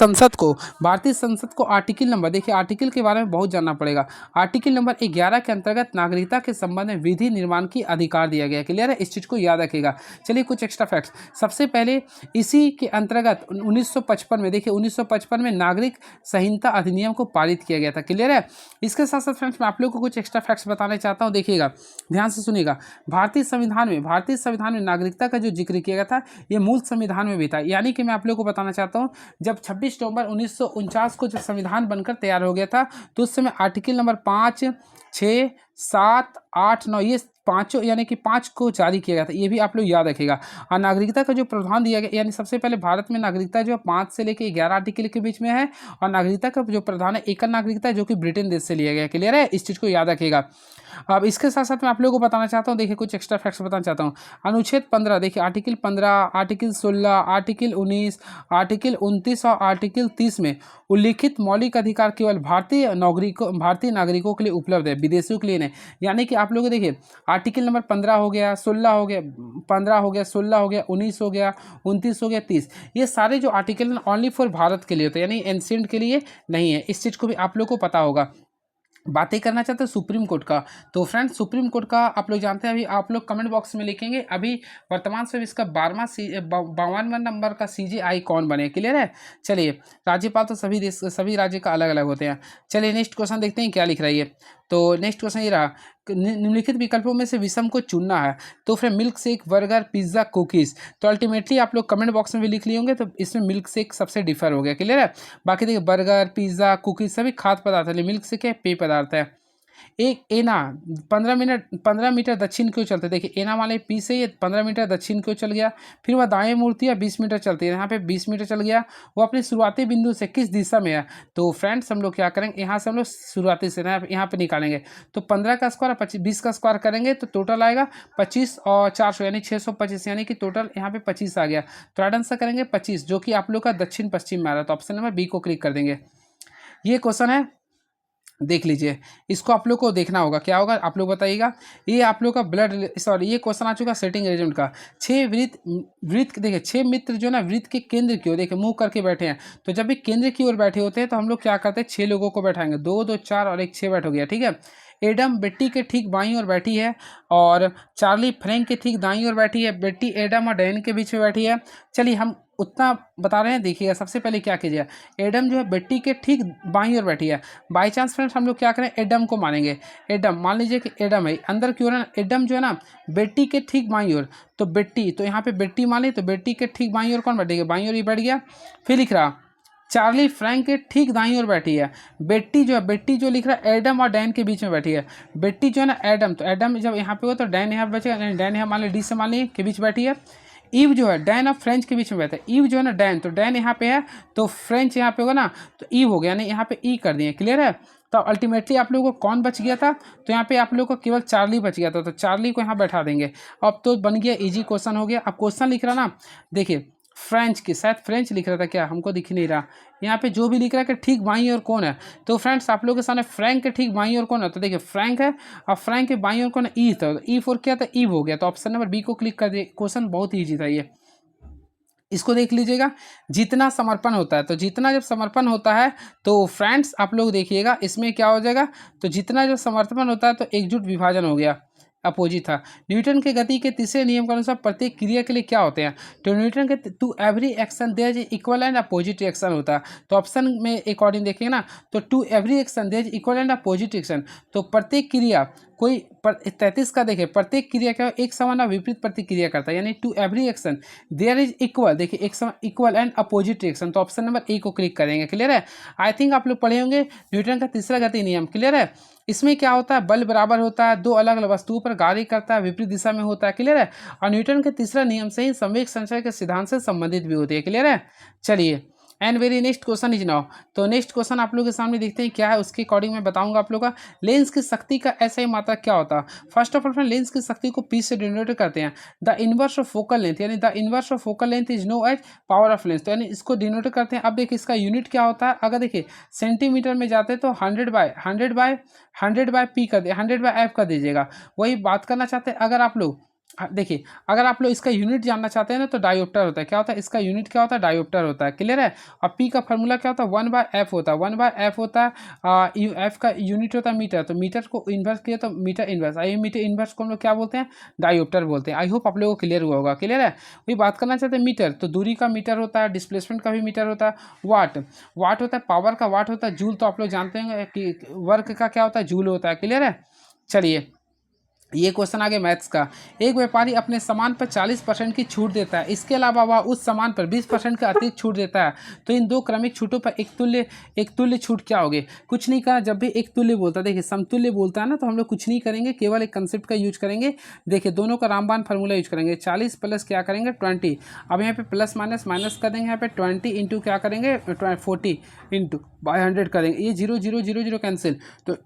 संसद को आर्टिकल नंबर, देखिए आर्टिकल के बारे में बहुत जानना पड़ेगा। आर्टिकल नंबर 11 के अंतर्गत नागरिकता के संबंध में विधि निर्माण की अधिकार दिया गया है। क्लियर है, इस चीज को याद रखिएगा। चलिए कुछ एक्स्ट्रा फैक्ट्स, सबसे पहले इसी के अंतर्गत 1955 में, देखिए 1955 में नागरिक संहिता अधिनियम को पारित किया गया था। क्लियर है। इसके साथ साथ फ्रेंड्स मैं आप लोगों को कुछ एक्स्ट्रा फैक्ट्स बताना चाहता हूं, देखिएगा ध्यान से सुनिएगा। भारतीय संविधान में नागरिकता का जो जिक्र किया गया था ये मूल संविधान में भी था। यानी कि मैं आप लोगों को बताना चाहता हूं जब 26 नवंबर 1949 को जब संविधान बनकर तैयार हो गया था तो उस समय आर्टिकल नंबर 5, 6, 7, 8, 9 ये पाँचों यानी कि 5 को जारी किया गया था। ये भी आप लोग याद रखिएगा। और नागरिकता का जो प्रावधान दिया गया, यानी सबसे पहले भारत में नागरिकता जो 5 से लेकर 11 आर्टिकल के बीच में है, और नागरिकता का जो प्रावधान है एकल नागरिकता जो कि ब्रिटेन देश से लिया गया। क्लियर है, इस चीज़ को याद रखिएगा। अब इसके साथ साथ मैं आप लोगों को बताना चाहता हूँ, देखिए कुछ एक्स्ट्रा फैक्ट्स बताना चाहता हूँ। अनुच्छेद 15, देखिए आर्टिकल 15, आर्टिकल 16, आर्टिकल 19, आर्टिकल 29 और आर्टिकल 30 में उल्लिखित मौलिक अधिकार केवल भारतीय नागरिकों के लिए उपलब्ध है, विदेशियों के लिए नहीं। यानी कि आप लोग देखिए आर्टिकल नंबर 15 हो गया, 16 हो गया, 15 हो गया, 16 हो गया, 19 हो गया, 29 हो गया, 30, ये सारे जो आर्टिकल ओनली फॉर भारत के लिए होते हैं, यानी एंशिएंट के लिए नहीं है। इस चीज़ को भी आप लोग को पता होगा। बातें करना चाहते हैं सुप्रीम कोर्ट का, तो फ्रेंड्स सुप्रीम कोर्ट का आप लोग जानते हैं, अभी आप लोग कमेंट बॉक्स में लिखेंगे अभी वर्तमान से इसका 52वां नंबर का CJI कौन बने। क्लियर है। चलिए राज्यपाल तो सभी राज्य का अलग अलग होते हैं। चलिए नेक्स्ट क्वेश्चन देखते हैं क्या लिख रही है। तो नेक्स्ट क्वेश्चन ये रहा, निम्नलिखित विकल्पों में से विषम को चुनना है। तो फिर milk shake, burger, pizza, cookies. तो अल्टीमेटली आप लोग कमेंट बॉक्स में भी लिख लिए होंगे, तो इसमें मिल्क शेक सबसे डिफर हो गया। क्लियर है। बाकी देखिए बर्गर, पिज्ज़ा, कुकीज़ सभी खाद्य पदार्थ है, मिल्क शेक है पेय पदार्थ है। एक एना 15 मीटर दक्षिण की ओर चलते, देखिए एना वाले पी से ये 15 मीटर दक्षिण की ओर चल गया, फिर वह दाएं मूर्ति है 20 मीटर चलती है, यहाँ पे 20 मीटर चल गया। वो अपने शुरुआती बिंदु से किस दिशा में है? तो फ्रेंड्स हम लोग क्या करेंगे, यहाँ से हम लोग शुरुआती से यहाँ पे निकालेंगे, तो 15 का स्क्वायर 20 का स्क्वायर करेंगे तो टोटल आएगा 25 और 400 यानी 625, यानी कि टोटल यहाँ पे 25 आ गया। तो राइट आंसर करेंगे 25, जो कि आप लोग का दक्षिण पश्चिम में आ रहा है। तो ऑप्शन नंबर बी को क्लिक कर देंगे। ये क्वेश्चन है, देख लीजिए, इसको आप लोग को देखना होगा, क्या होगा आप लोग बताइएगा। ये आप लोग का ये क्वेश्चन आ चुका सेटिंग अरेंजमेंट का। 6 वृत्त देखिए 6 मित्र जो ना वृत्त के केंद्र की ओर देखिए मुंह करके बैठे हैं। तो जब भी केंद्र की ओर बैठे होते हैं तो हम लोग क्या करते हैं 6 लोगों को बैठाएंगे, 2, 2, 4 और 1, 6 बैठ हो गया। ठीक है। एडम बेट्टी के ठीक बाईं ओर बैठी है और चार्ली फ्रैंक के ठीक दाईं ओर बैठी है। बेट्टी एडम और डैन के बीच में बैठी है। चलिए हम उतना बता रहे हैं, देखिएगा सबसे पहले क्या कीजिए, एडम जो है बेट्टी के ठीक बाईं ओर बैठी है। बाई चांस फ्रेंड्स हम लोग क्या करें, एडम को मानेंगे। एडम मान लीजिए कि एडम है अंदर की ओर है ना, एडम जो है ना बेट्टी के ठीक बाईं ओर, तो बेट्टी, तो यहाँ पे बेट्टी मान ली, तो बेट्टी के ठीक बाईं ओर कौन बैठेगा, बाईं ओर ही बैठ गया। फिर लिख रहा चार्ली फ्रैंक के ठीक दाईं ओर बैठी है। बेट्टी जो लिख रहा है एडम और डैन के बीच में बैठी है। बेट्टी जो है ना एडम, तो एडम जब यहाँ पे हो तो डैन यहाँ पे बचेगा, डैन यहाँ मान ली डी से मान ली के बीच बैठी है। ईव जो है डैन और फ्रेंच के बीच में बैठा है। ईव जो है ना डैन, तो डैन यहाँ पे है तो फ्रेंच यहाँ पे होगा ना, तो ईव हो गया, यानी यहाँ पे ई कर दिए। क्लियर है। तो अल्टीमेटली आप लोगों को कौन बच गया था, तो यहाँ पे आप लोगों को केवल चार्ली बच गया था, तो चार्ली को यहाँ बैठा देंगे। अब तो बन गया इजी क्वेश्चन हो गया। अब क्वेश्चन लिख रहा ना, देखिए फ्रेंच की, शायद फ्रेंच लिख रहा था क्या, हमको दिख नहीं रहा यहाँ पे। जो भी लिख रहा है कि ठीक बाईं ओर कौन है, तो फ्रेंड्स आप लोगों के सामने फ्रैंक के ठीक बाईं ओर कौन है, तो देखिए फ्रैंक है और फ्रैंक के बाईं ओर कौन है, ई था, तो ई फोर क्या था, ईव हो गया। तो ऑप्शन नंबर बी को क्लिक कर दिए। क्वेश्चन बहुत ईजी था ये, इसको देख लीजिएगा। जितना समर्पण होता है, तो जितना जब समर्पण होता है तो फ्रेंड्स आप लोग देखिएगा इसमें क्या हो जाएगा, तो जितना जब समर्पण होता है तो एकजुट विभाजन हो गया, अपोजिट था। न्यूटन के गति के तीसरे नियम के अनुसार प्रत्येक क्रिया के लिए क्या होते हैं, तो न्यूटन के to every action there is equal and opposite action होता है। तो ऑप्शन में अकॉर्डिंग देखेंगे ना, तो to every action there is equal and opposite action, तो प्रत्येक क्रिया कोई 33 का देखिए, प्रत्येक क्रिया क्या एक समान और विपरीत प्रतिक्रिया करता है, यानी to every action there is equal, देखिए एक समान इक्वल एंड अपोजिट रिएक्शन। तो ऑप्शन नंबर ए को क्लिक करेंगे। क्लियर है। आई थिंक आप लोग पढ़े होंगे न्यूटन का तीसरा गति नियम। क्लियर है। इसमें क्या होता है, बल बराबर होता है, दो अलग अलग वस्तुओं पर कार्य करता है, विपरीत दिशा में होता है। क्लियर है। और न्यूटन के तीसरा नियम से ही संवेग संचय के सिद्धांत से संबंधित भी होती है। क्लियर है। चलिए, and very next question is now. तो नेक्स्ट क्वेश्चन आप लोग के सामने देखते हैं क्या है, उसके अकॉर्डिंग मैं बताऊंगा आप लोग का। लेंस की शक्ति का ऐसा ही मात्रा क्या होता है। First of all friend, lens की शक्ति को पी से डिनोट करते हैं। The inverse of focal length, यानी the inverse of focal length is known as power of lens, तो यानी इसको डिनोट करते हैं। अब देखिए इसका यूनिट क्या होता है, अगर देखिए सेंटीमीटर में जाते हैं तो 100 बाय पी कर दे, 100 बाय एफ कर दीजिएगा। वही बात करना चाहते हैं अगर आप लोग, देखिए अगर आप लोग इसका यूनिट जानना चाहते हैं ना तो डायोप्टर होता है। क्या होता है इसका यूनिट, क्या होता है, डायोप्टर होता है। क्लियर है। और पी का फार्मूला क्या होता है, 1/f होता है। 1/f होता है, एफ का यूनिट होता है मीटर, तो मीटर को इन्वर्स किया तो मीटर इन्वर्स, आई मीटर इन्वर्स को हम लोग क्या बोलते हैं, डायोप्टर बोलते हैं। आई होप आप लोगों को क्लियर हुआ होगा। क्लियर है। वही बात करना चाहते हैं मीटर, तो दूरी का मीटर होता है, डिस्प्लेसमेंट का भी मीटर होता है। वाट होता है, पावर का वाट होता है। जूल तो आप लोग जानते हैं कि वर्क का क्या होता है, जूल होता है। क्लियर है। चलिए, ये क्वेश्चन आगे मैथ्स का। एक व्यापारी अपने सामान पर 40% की छूट देता है, इसके अलावा वह उस सामान पर 20% का अतिरिक्त छूट देता है, तो इन दो क्रमिक छूटों पर एक तुल्य छूट क्या होगी। कुछ नहीं कहा, जब भी एक तुल्य बोलता है, देखिए समतुल्य बोलता है ना, तो हम लोग कुछ नहीं करेंगे, केवल एक कंसेप्ट का यूज करेंगे। देखिए दोनों का रामबाण फार्मूला यूज करेंगे। 40 प्लस क्या करेंगे 20, अब यहाँ पे प्लस माइनस माइनस कर देंगे, यहाँ पे 20 इंटू क्या करेंगे 40 इंटू बाय 100 करेंगे, ये 0 0 0 0 कैंसिल, तो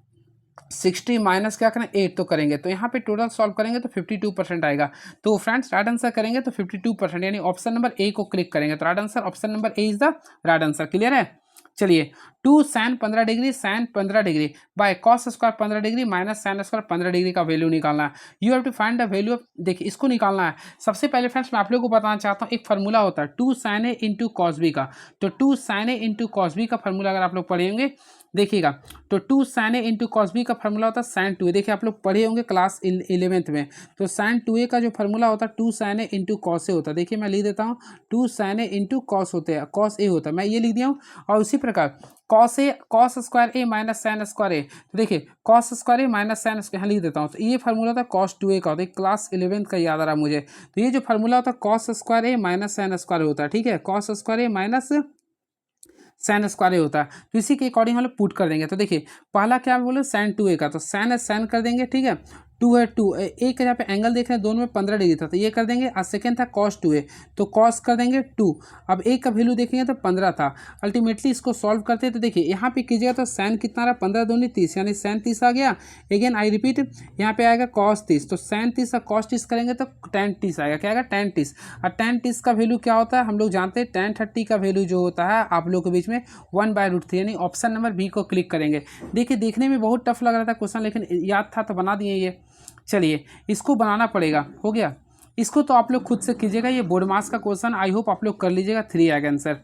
60 माइनस क्या करें 8 तो करेंगे, तो यहाँ पे टोटल सॉल्व करेंगे तो 52% आएगा। तो फ्रेंड्स राइट आंसर करेंगे तो 52%, यानी ऑप्शन नंबर ए को क्लिक करेंगे। तो right answer option number A is the right answer. Clear है। चलिए, 2 sin 15 degree sin 15 degree by cos square 15 degree minus sine square 15 degree का वैल्यू निकालना है। You have to find the value of, देखिए इसको निकालना है। सबसे पहले फ्रेंड्स मैं आप लोगों को बताना चाहता हूँ, एक फार्मूला होता है 2 sin a into cos B का। तो 2 sin a into cos B का फार्मूला अगर आप लोग पढ़ेंगे, देखिएगा, तो 2 sin a into cos B का फार्मूला होता है sin 2a। देखिए आप लोग पढ़े होंगे क्लास 11th में, तो sin 2a का जो फार्मूला होता है 2 sin a into cos A होता है। देखिए मैं लिख देता हूँ 2 sin a इंटू कॉस होते हैं, कॉस ए होता है, मैं ये लिख दिया हूँ। और उसी प्रकार कॉस स्क्वायर ए माइनस साइन स्क्वायर ए, तो देखिए कॉस स्क्वायर ए माइनस साइन स्क्वायर, यहाँ लिख देता हूँ। तो ये फार्मूला था cos 2a का होता है, क्लास 11th का याद आ रहा मुझे। तो ये जो फार्मूला होता है कॉस स्क्वायर ए माइनस साइन स्क्वायर होता है। ठीक है, कॉस स्क्वायर ए माइनस साइन स्क्वायर होता है, तो इसी के अकॉर्डिंग हम लोग पुट कर देंगे। तो देखिए पहला क्या बोले sin 2a का, तो साइन कर देंगे। ठीक है, 2 है 2, एक यहाँ पे एंगल देख रहे हैं दोनों में 15 डिग्री था, तो ये कर देंगे। और सेकेंड था cos 2a, तो cos कर देंगे 2। अब एक का वैल्यू देखेंगे तो 15 था। अल्टीमेटली इसको सॉल्व करते हैं तो देखिए यहाँ पे कीजिएगा तो साइन कितना रहा 15 दूनी 30, यानी साइन 30 आ गया। अगेन आई रिपीट, यहाँ पे आएगा cos 30, तो साइन 30 और cos 30 करेंगे तो tan 30 आएगा। क्या आएगा tan 30, और tan 30 का वैल्यू क्या होता है हम लोग जानते हैं, tan 30 का वैल्यू जो होता है आप लोग के बीच में 1/√3, यानी ऑप्शन नंबर बी को क्लिक करेंगे। देखिए देखने में बहुत टफ लग रहा था क्वेश्चन, लेकिन याद था तो बना दिए ये। चलिए इसको बनाना पड़ेगा, हो गया। इसको तो आप लोग खुद से कीजिएगा, ये बोर्ड मास का क्वेश्चन, आई होप आप लोग कर लीजिएगा। 3 आएगा आंसर।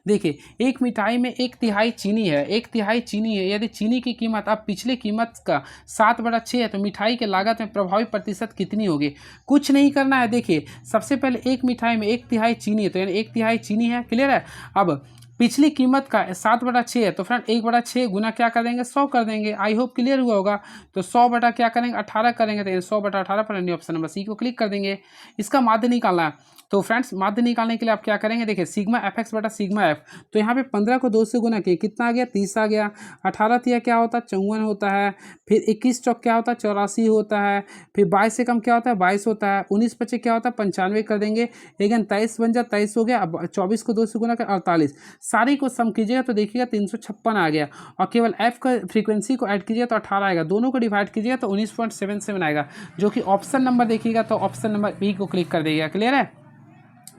देखिए एक मिठाई में 1/3 चीनी है, 1/3 चीनी है, यदि चीनी की कीमत अब पिछले कीमत का 7/6 है, तो मिठाई के लागत में प्रभावी प्रतिशत कितनी होगी। कुछ नहीं करना है, देखिए सबसे पहले एक मिठाई में 1/3 चीनी है, तो यानी 1/3 चीनी है। क्लियर है। अब पिछली कीमत का 7/6 है, तो फ्रेंड 1/6 गुना क्या कर देंगे 100 कर देंगे। आई होप क्लियर हुआ होगा। तो 100 बटा क्या करेंगे 18 करेंगे, तो 100/18 पर ऑप्शन नंबर सी को क्लिक कर देंगे। इसका माध्य निकालना है, तो फ्रेंड्स माध्य निकालने के लिए आप क्या करेंगे, देखिए सिग्मा एफ एक्स बटा सिग्मा एफ, तो यहाँ पे 15 को 2 से गुना किए कितना आ गया 30 आ गया। 18 तिया क्या होता है 54 होता है, फिर 21 चौक क्या होता है 84 होता है, फिर 22 से कम क्या होता है 22 होता है, 19 बचे क्या होता है 95 कर देंगे। लेकिन 23 बन जाए 23 हो गया। अब 24 को 2 से गुना कर 48, सारी को सम कीजिएगा तो देखिएगा 356 आ गया। और केवल एफ का फ्रीक्वेंसी को ऐड कीजिएगा तो 18 आएगा, दोनों को डिवाइड कीजिएगा तो 19.77 आएगा, जो कि ऑप्शन नंबर देखिएगा तो ऑप्शन नंबर बी को क्लिक कर देगा। क्लियर है।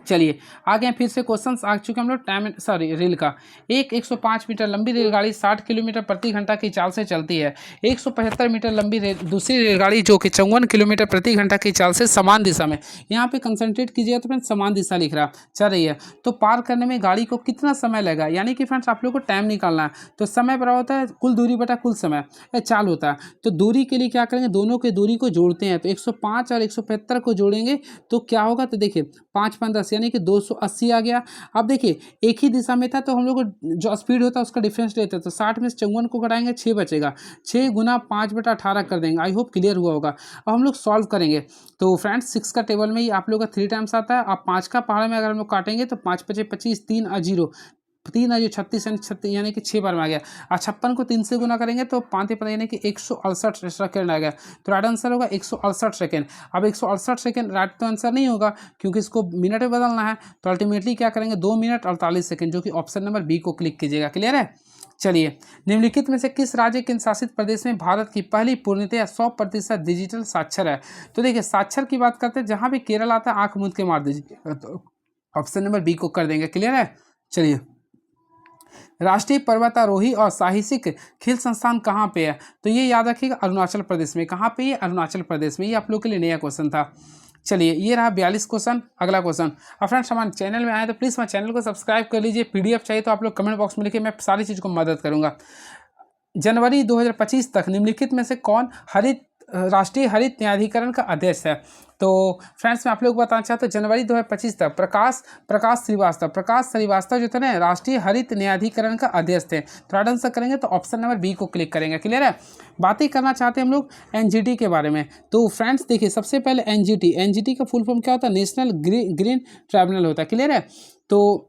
चलिए आगे फिर से क्वेश्चंस आ चुके हम लोग रेल का। एक 105 मीटर लंबी रेलगाड़ी 60 किलोमीटर प्रति घंटा की चाल से चलती है। 175 मीटर लंबी दूसरी रेलगाड़ी जो कि 54 किलोमीटर प्रति घंटा की चाल से समान दिशा में, यहाँ पे कंसंट्रेट कीजिएगा तो फ्रेंड्स समान दिशा लिख रहा चल रही है, तो पार करने में गाड़ी को कितना समय लगेगा, यानी कि फ्रेंड्स आप लोग को टाइम निकालना है। तो समय बराबर होता है कुल दूरी बटा कुल समय, चाल होता है। तो दूरी के लिए क्या करेंगे, दोनों के दूरी को जोड़ते हैं, तो 105 और 175 को जोड़ेंगे तो क्या होगा, तो देखिए 5 5 10 यानी कि 280 आ गया। अब देखिए एक ही दिशा में था तो हम लोग को जो स्पीड होता है उसका डिफरेंस लेते हैं, तो 60 में से 54 को घटाएंगे 6 बचेगा, 6 गुना 5/18 कर देंगे। आई होप क्लियर हुआ होगा। अब हम लोग सॉल्व करेंगे। तो फ्रेंड्स 6 का टेबल में ही आप लोग का 3 टाइम्स आता है। अब 5 का पहाड़ में अगर हम लोग काटेंगे तो 5 × 5 = 25, 3 और 0 3 और 36 यानी कि 6 बार में आ गया। और 56 को 3 से गुना करेंगे तो 5 यानी कि 168 सेकंड आ गया। तो राइट आंसर होगा 168 सेकंड। अब 168 सेकंड राइट तो आंसर नहीं होगा क्योंकि इसको मिनट में बदलना है, तो अल्टीमेटली क्या करेंगे 2 मिनट 48 सेकंड, जो कि ऑप्शन नंबर बी को क्लिक कीजिएगा। क्लियर है। चलिए, निम्नलिखित में से किस राज्य केंद्र शासित प्रदेश में भारत की पहली पूर्णतः 100% डिजिटल साक्षर है? तो देखिए साक्षर की बात करते हैं, जहां भी केरल आता है आंख मूंद के मार दीजिए, तो ऑप्शन नंबर बी को कर देंगे। क्लियर है। चलिए, राष्ट्रीय पर्वतारोही और साहसिक खेल संस्थान कहाँ पे है? तो ये याद रखिएगा अरुणाचल प्रदेश में। कहाँ पे? अरुणाचल प्रदेश में। ये आप लोग के लिए नया क्वेश्चन था। चलिए, ये रहा 42 क्वेश्चन। अगला क्वेश्चन। और फ्रेंड्स हमारे चैनल में आए तो प्लीज़ हमारे चैनल को सब्सक्राइब कर लीजिए। पीडीएफ चाहिए तो आप लोग कमेंट बॉक्स में लिखिए, मैं सारी चीज़ को मदद करूँगा। जनवरी 2025 तक निम्नलिखित में से कौन राष्ट्रीय हरित न्यायाधिकरण का अध्यक्ष है? तो फ्रेंड्स मैं आप लोग को बताना चाहता हूँ जनवरी 2025 तक प्रकाश श्रीवास्तव जो थे ना राष्ट्रीय हरित न्यायाधिकरण का अध्यक्ष थे। तो राइट आंसर करेंगे तो ऑप्शन नंबर बी को क्लिक करेंगे। क्लियर है। बातें करना चाहते हैं हम लोग एनजीटी के बारे में। तो फ्रेंड्स देखिए सबसे पहले एनजीटी का फुल फॉर्म क्या होता है? नेशनल ग्रीन ट्राइब्यूनल होता है। क्लियर है। तो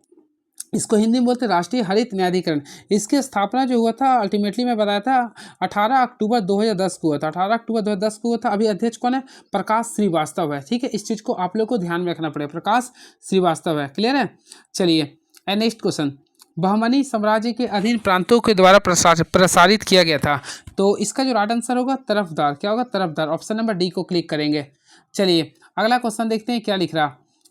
इसको हिंदी में बोलते हैं राष्ट्रीय हरित न्यायाधिकरण। इसकी स्थापना जो हुआ था अल्टीमेटली मैं बताया था 18 अक्टूबर 2010 को हुआ था। 18 अक्टूबर 2010 को हुआ था। अभी अध्यक्ष कौन है? प्रकाश श्रीवास्तव है। ठीक है, इस चीज़ को आप लोग को ध्यान में रखना पड़ेगा, प्रकाश श्रीवास्तव है। क्लियर है। चलिए नेक्स्ट क्वेश्चन। बहमनी साम्राज्य के अधीन प्रांतों के द्वारा प्रसारित किया गया था। तो इसका जो राइट आंसर होगा तरफदार। क्या होगा? तरफदार। ऑप्शन नंबर डी को क्लिक करेंगे। चलिए अगला क्वेश्चन देखते हैं क्या लिख रहा।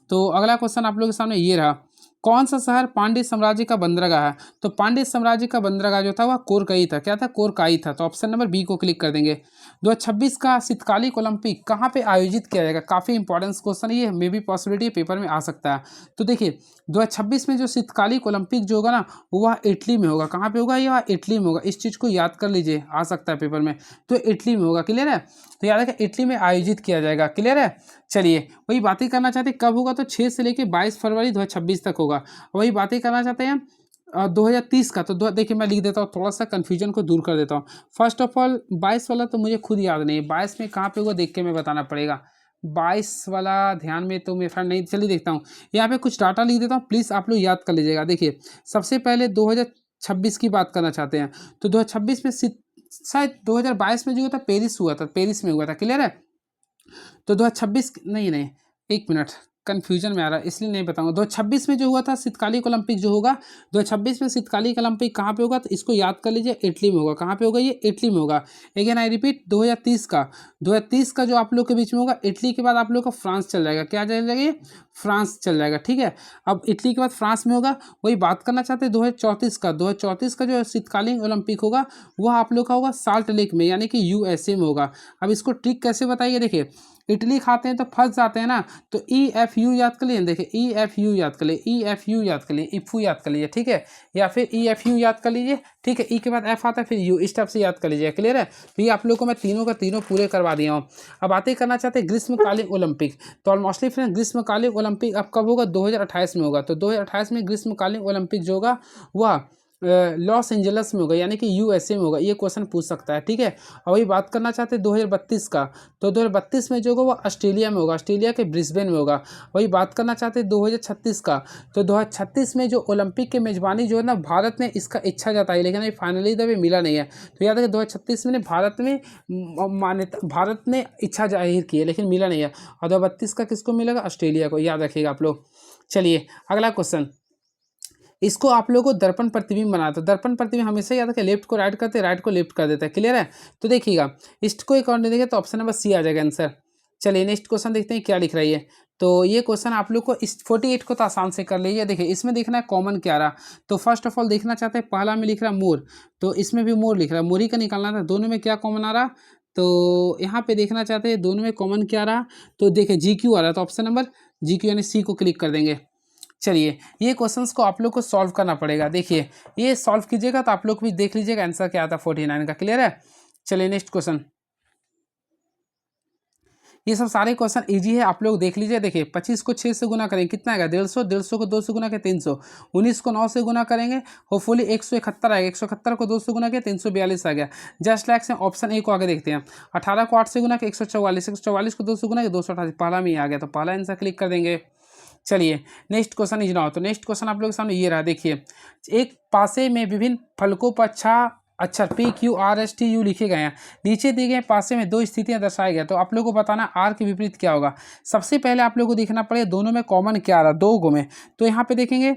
तो अगला क्वेश्चन आप लोगों के सामने ये रहा। कौन सा शहर पांड्य साम्राज्य का बंदरगाह है? तो पांड्य साम्राज्य का बंदरगाह जो था वह कोरकई था। क्या था? कोरकाई था। तो ऑप्शन नंबर बी को क्लिक कर देंगे। 2026 का शीतकालीन ओलंपिक कहाँ पे आयोजित किया जाएगा? काफ़ी इंपॉर्टेंट क्वेश्चन, ये मे बी पॉसिबिलिटी पेपर में आ सकता है। तो देखिए 2026 में जो शीतकालीन ओलंपिक जो होगा ना वह इटली में होगा। कहाँ पे होगा? यह इटली में होगा। इस चीज़ को याद कर लीजिए, आ सकता है पेपर में। तो इटली में होगा। क्लियर है। तो याद रखें इटली में आयोजित किया जाएगा। क्लियर है। चलिए वही बातें करना चाहते हैं कब होगा? तो 6 से लेकर 22 फरवरी 2026 तक होगा। वही बातें करना चाहते हैं 2030 का। तो देखिए मैं लिख देता हूँ, थोड़ा सा कन्फ्यूजन को दूर कर देता हूँ। फर्स्ट ऑफ ऑल 22 वाला तो मुझे खुद याद नहीं है, 22 में कहाँ पे होगा देख के मैं बताना पड़ेगा। 22 वाला ध्यान में तो मेरे फ्रेंड नहीं। चलिए देखता हूँ, यहाँ पे कुछ डाटा लिख देता हूँ, प्लीज़ आप लोग याद कर लीजिएगा। देखिए सबसे पहले 2026 की बात करना चाहते हैं तो 2026 में शायद 2022 में जो हुआ था पेरिस हुआ था, पेरिस में हुआ था। क्लियर है। तो 2026 नहीं, एक मिनट कन्फ्यूजन में आ रहा है इसलिए नहीं बताऊंगा। 2026 में जो हुआ था शीतकालीन ओलंपिक जो होगा 2026 में शीतकालीन ओलंपिक कहाँ पे होगा? तो इसको याद कर लीजिए, इटली में होगा। कहाँ पे होगा? ये इटली में होगा। अगेन आई रिपीट 2030 का जो आप लोग के बीच में होगा, इटली के बाद आप लोग का फ्रांस चल जाएगा। क्या चल जाएगा? फ्रांस चल जाएगा। ठीक है। अब इटली के बाद फ्रांस में होगा। वही बात करना चाहते हैं 2034 का जो शीतकालीन ओलंपिक होगा वह आप लोग का होगा साल्ट लेक में, यानी कि यूएसए में होगा। अब इसको ट्रिक कैसे बताइए? देखिए इटली खाते हैं तो फंस जाते हैं ना, तो EFU याद कर लिए। देखिए EFU याद कर लिए, EFU याद कर लिए, इफू याद कर लीजिए। ठीक है, या फिर EFU याद कर लीजिए। ठीक है, ई के बाद F आता है फिर U, इस टाइप से याद कर लीजिए। क्लियर है। तो ये आप लोग को मैं तीनों का तीनों पूरे करवा दिया हूँ। अब बातें करना चाहते हैं ग्रीष्मकालीन ओलंपिक। तो ऑलमोस्टली फ्रेंड ग्रीष्मकालीन ओलंपिक अब कब होगा? 2028 में होगा। तो 2028 में ग्रीष्मकालीन ओलंपिक जो होगा वह लॉस एंजल्स में होगा, यानी कि यूएसए में होगा। ये क्वेश्चन पूछ सकता है। ठीक है। और वही बात करना चाहते हैं 2032 का, तो 2032 में जो होगा वो ऑस्ट्रेलिया में होगा, ऑस्ट्रेलिया के ब्रिस्बेन में होगा। वही बात करना चाहते हैं 2036 का, तो 2036 में जो ओलंपिक के मेजबानी जो है ना भारत ने इसका इच्छा जताई, लेकिन अभी फाइनली तो अभी मिला नहीं है। तो याद है 2036 में भारत ने इच्छा जाहिर की है लेकिन मिला नहीं है। और 2032 का किसको मिलेगा? ऑस्ट्रेलिया को। याद रखिएगा आप लोग। चलिए अगला क्वेश्चन। इसको आप लोगों को दर्पण प्रतिबिंब बनाता है। दर्पण प्रतिबिंब हमेशा याद रखें लेफ्ट को राइट करते हैं, राइट को लेफ्ट कर देता है। क्लियर है। तो देखिएगा इसको एक और देखें तो ऑप्शन नंबर सी आ जाएगा आंसर। चलिए नेक्स्ट क्वेश्चन देखते हैं क्या लिख रही है। तो ये क्वेश्चन आप लोग को इस 48 को तो आसान से कर लीजिए। देखिए इसमें देखना है कॉमन क्या रहा। तो फर्स्ट ऑफ ऑल देखना चाहते हैं पहला में लिख रहा है मोर, तो इसमें भी मोर लिख रहा है, मोर ही का निकालना था। दोनों में क्या कॉमन आ रहा? तो यहाँ पे देखना चाहते हैं दोनों में कॉमन क्या रहा। तो देखिए GQ आ रहा है, तो ऑप्शन नंबर GQ यानी सी को क्लिक कर देंगे। चलिए ये क्वेश्चंस को आप लोग को सॉल्व करना पड़ेगा। देखिए ये सॉल्व कीजिएगा तो आप लोग भी देख लीजिएगा आंसर क्या आता है 49 का। क्लियर है। चलिए नेक्स्ट क्वेश्चन। ये सब सारे क्वेश्चन इजी है, आप लोग देख लीजिए। देखिए 25 को 6 से गुना करेंगे कितना आएगा 150, 150 को 2 से गुना किया 300, 19 को 9 से गुना करेंगे होपफुली 171 आएगा, 171 को 2 से गुना किया 342 आ गया। जस्ट लाइक से ऑप्शन ए को आगे देखते हैं। 18 को 8 से गुना किया 144, 144 को 2 से गुना किया 288, पहला में ही आ गया, तो पहला आंसर क्लिक कर देंगे। चलिए नेक्स्ट क्वेश्चन इज नाउ। तो नेक्स्ट क्वेश्चन आप लोग के सामने ये रहा, देखिए एक पासे में विभिन्न फलकों पर अक्षर PQRSTU लिखे गए हैं। नीचे दिए गए पासे में दो स्थितियां दर्शाई गए, तो आप लोगों को बताना आर के विपरीत क्या होगा। सबसे पहले आप लोगों को देखना पड़ेगा दोनों में कॉमन क्या रहा, दो गो में। तो यहाँ पे देखेंगे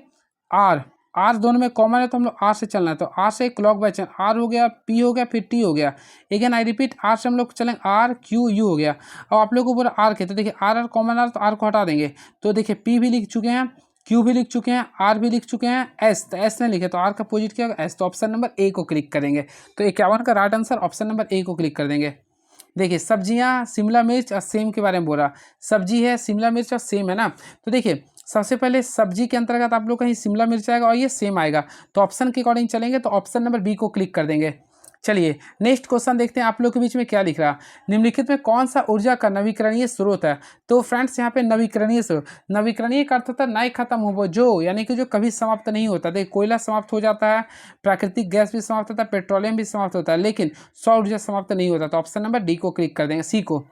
आर दोनों में कॉमन है, तो हम लोग आर से चलना है। तो आर से क्लॉक बाय चल, आर हो गया, पी हो गया, फिर टी हो गया। अगेन आई रिपीट, आर से हम लोग चलेंगे RQU हो गया। अब आप लोग को बोला आर के, तो देखिए आर कॉमन आर, तो आर को हटा देंगे। तो देखिए पी भी लिख चुके हैं, क्यू भी लिख चुके हैं, आर भी लिख चुके हैं, एस, तो एस ने लिखे तो आर का अपोजिट क्या होगा एस, तो ऑप्शन नंबर ए को क्लिक करेंगे। तो 51 का right answer option number A को क्लिक कर देंगे। देखिए सब्जियां शिमला मिर्च और सेम के बारे में बोल रहा, सब्जी है शिमला मिर्च और सेम है ना। तो देखिए सबसे पहले सब्जी के अंतर्गत आप लोग कहीं शिमला मिर्च आएगा और ये सेम आएगा, तो ऑप्शन के अकॉर्डिंग चलेंगे, तो ऑप्शन नंबर बी को क्लिक कर देंगे। चलिए नेक्स्ट क्वेश्चन देखते हैं आप लोग के बीच में क्या लिख रहा। निम्नलिखित में कौन सा ऊर्जा का नवीकरणीय स्रोत है। तो फ्रेंड्स यहाँ पे नवीकरणीय स्रोत, नवीकरणीय का अर्थ होता है नए खत्म हो, जो यानी कि जो कभी समाप्त नहीं होता। देखिए कोयला समाप्त हो जाता है, प्राकृतिक गैस भी समाप्त होता है, पेट्रोलियम भी समाप्त होता है, लेकिन सौर ऊर्जा समाप्त नहीं होता। तो ऑप्शन नंबर डी को क्लिक कर देंगे, सी को।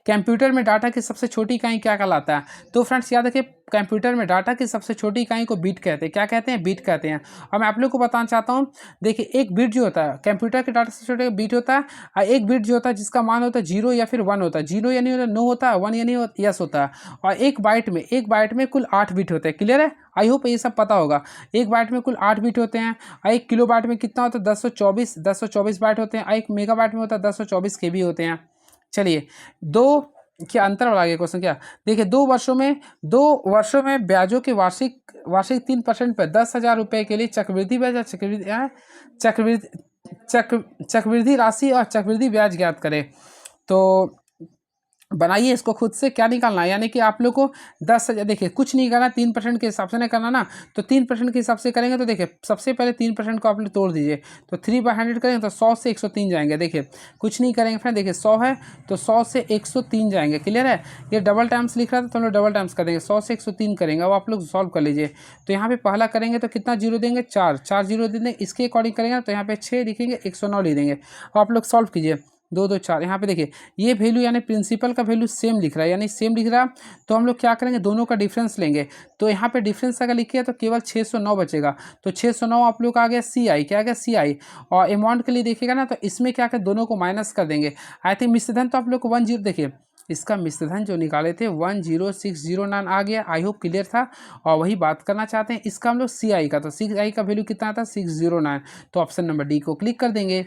कंप्यूटर में डाटा की सबसे छोटी इकाई क्या कहलाता है। तो फ्रेंड्स याद रखिए कंप्यूटर में डाटा की सबसे छोटी इकाई को बीट कहते हैं। क्या कहते हैं, बीट कहते हैं। और मैं आप लोग को बताना चाहता हूँ, देखिए एक बीट जो होता है कंप्यूटर के डाटा से छोटे बीट होता है, और एक बीट जो होता है जिसका मान होता है 0 या फिर 1 होता है। 0 यानी होता है नो होता है, 1 यानी यस होता है। और एक बाइट में कुल 8 बीट होते हैं। क्लियर है, आई होप ये सब पता होगा। एक बाइट में कुल 8 बीट होते हैं। और एक किलो बाइट में कितना होता है 1024 बाइट होते हैं। और एक मेगा बाइट में होता है 1024 KB होते हैं। चलिए दो क्या अंतर वाला आगे क्वेश्चन क्या, देखिए 2 वर्षों में ब्याजों के वार्षिक 3% पर 10,000 रुपये के लिए चक्रवृद्धि ब्याज, चक्रवृद्धि राशि और चक्रवृद्धि ब्याज ज्ञात करें। तो बनाइए इसको खुद से, क्या निकालना है, यानी कि आप लोग को 10,000, देखिए कुछ नहीं करना, 3% के हिसाब से नहीं करना ना। तो 3% के हिसाब से करेंगे, तो देखिए सबसे पहले 3% को आप लोग तोड़ दीजिए। तो 3/100 करेंगे तो 100 से 103 जाएंगे। देखिए कुछ नहीं करेंगे फ्रेंड, देखिए 100 है तो 100 से 103 जाएंगे। क्लियर है, ये डबल टाइम्स लिख रहा था तो हम लोग डबल टाइम्स कर देंगे, 100 से 103 करेंगे। अब आप लोग सॉल्व कर लीजिए। तो यहाँ पे पहला करेंगे तो कितना जीरो देंगे, 4 जीरो दे देंगे। इसके अकॉर्डिंग करेंगे तो यहाँ पे 6 लिखेंगे, 109 लिख देंगे। अब आप लोग सॉल्व कीजिए, 2 2 4। यहाँ पे देखिए ये वैल्यू यानी प्रिंसिपल का वैल्यू सेम लिख रहा है, यानी सेम लिख रहा है। तो हम लोग क्या करेंगे, दोनों का डिफरेंस लेंगे। तो यहाँ पे डिफरेंस अगर लिखिए तो केवल 609 बचेगा। तो 609 आप लोग का आ गया CI, क्या आ गया CI। और अमाउंट के लिए देखिएगा ना, तो इसमें क्या कर दोनों को माइनस कर देंगे। आई थिंक मिश्रधन तो आप लोग को 10, देखिए इसका मिश्रधन जो निकाले थे 10609 आ गया। आई होप क्लियर था। और वही बात करना चाहते हैं इसका हम लोग CI का, तो CI का वैल्यू कितना आता है 609। तो ऑप्शन नंबर डी को क्लिक कर देंगे।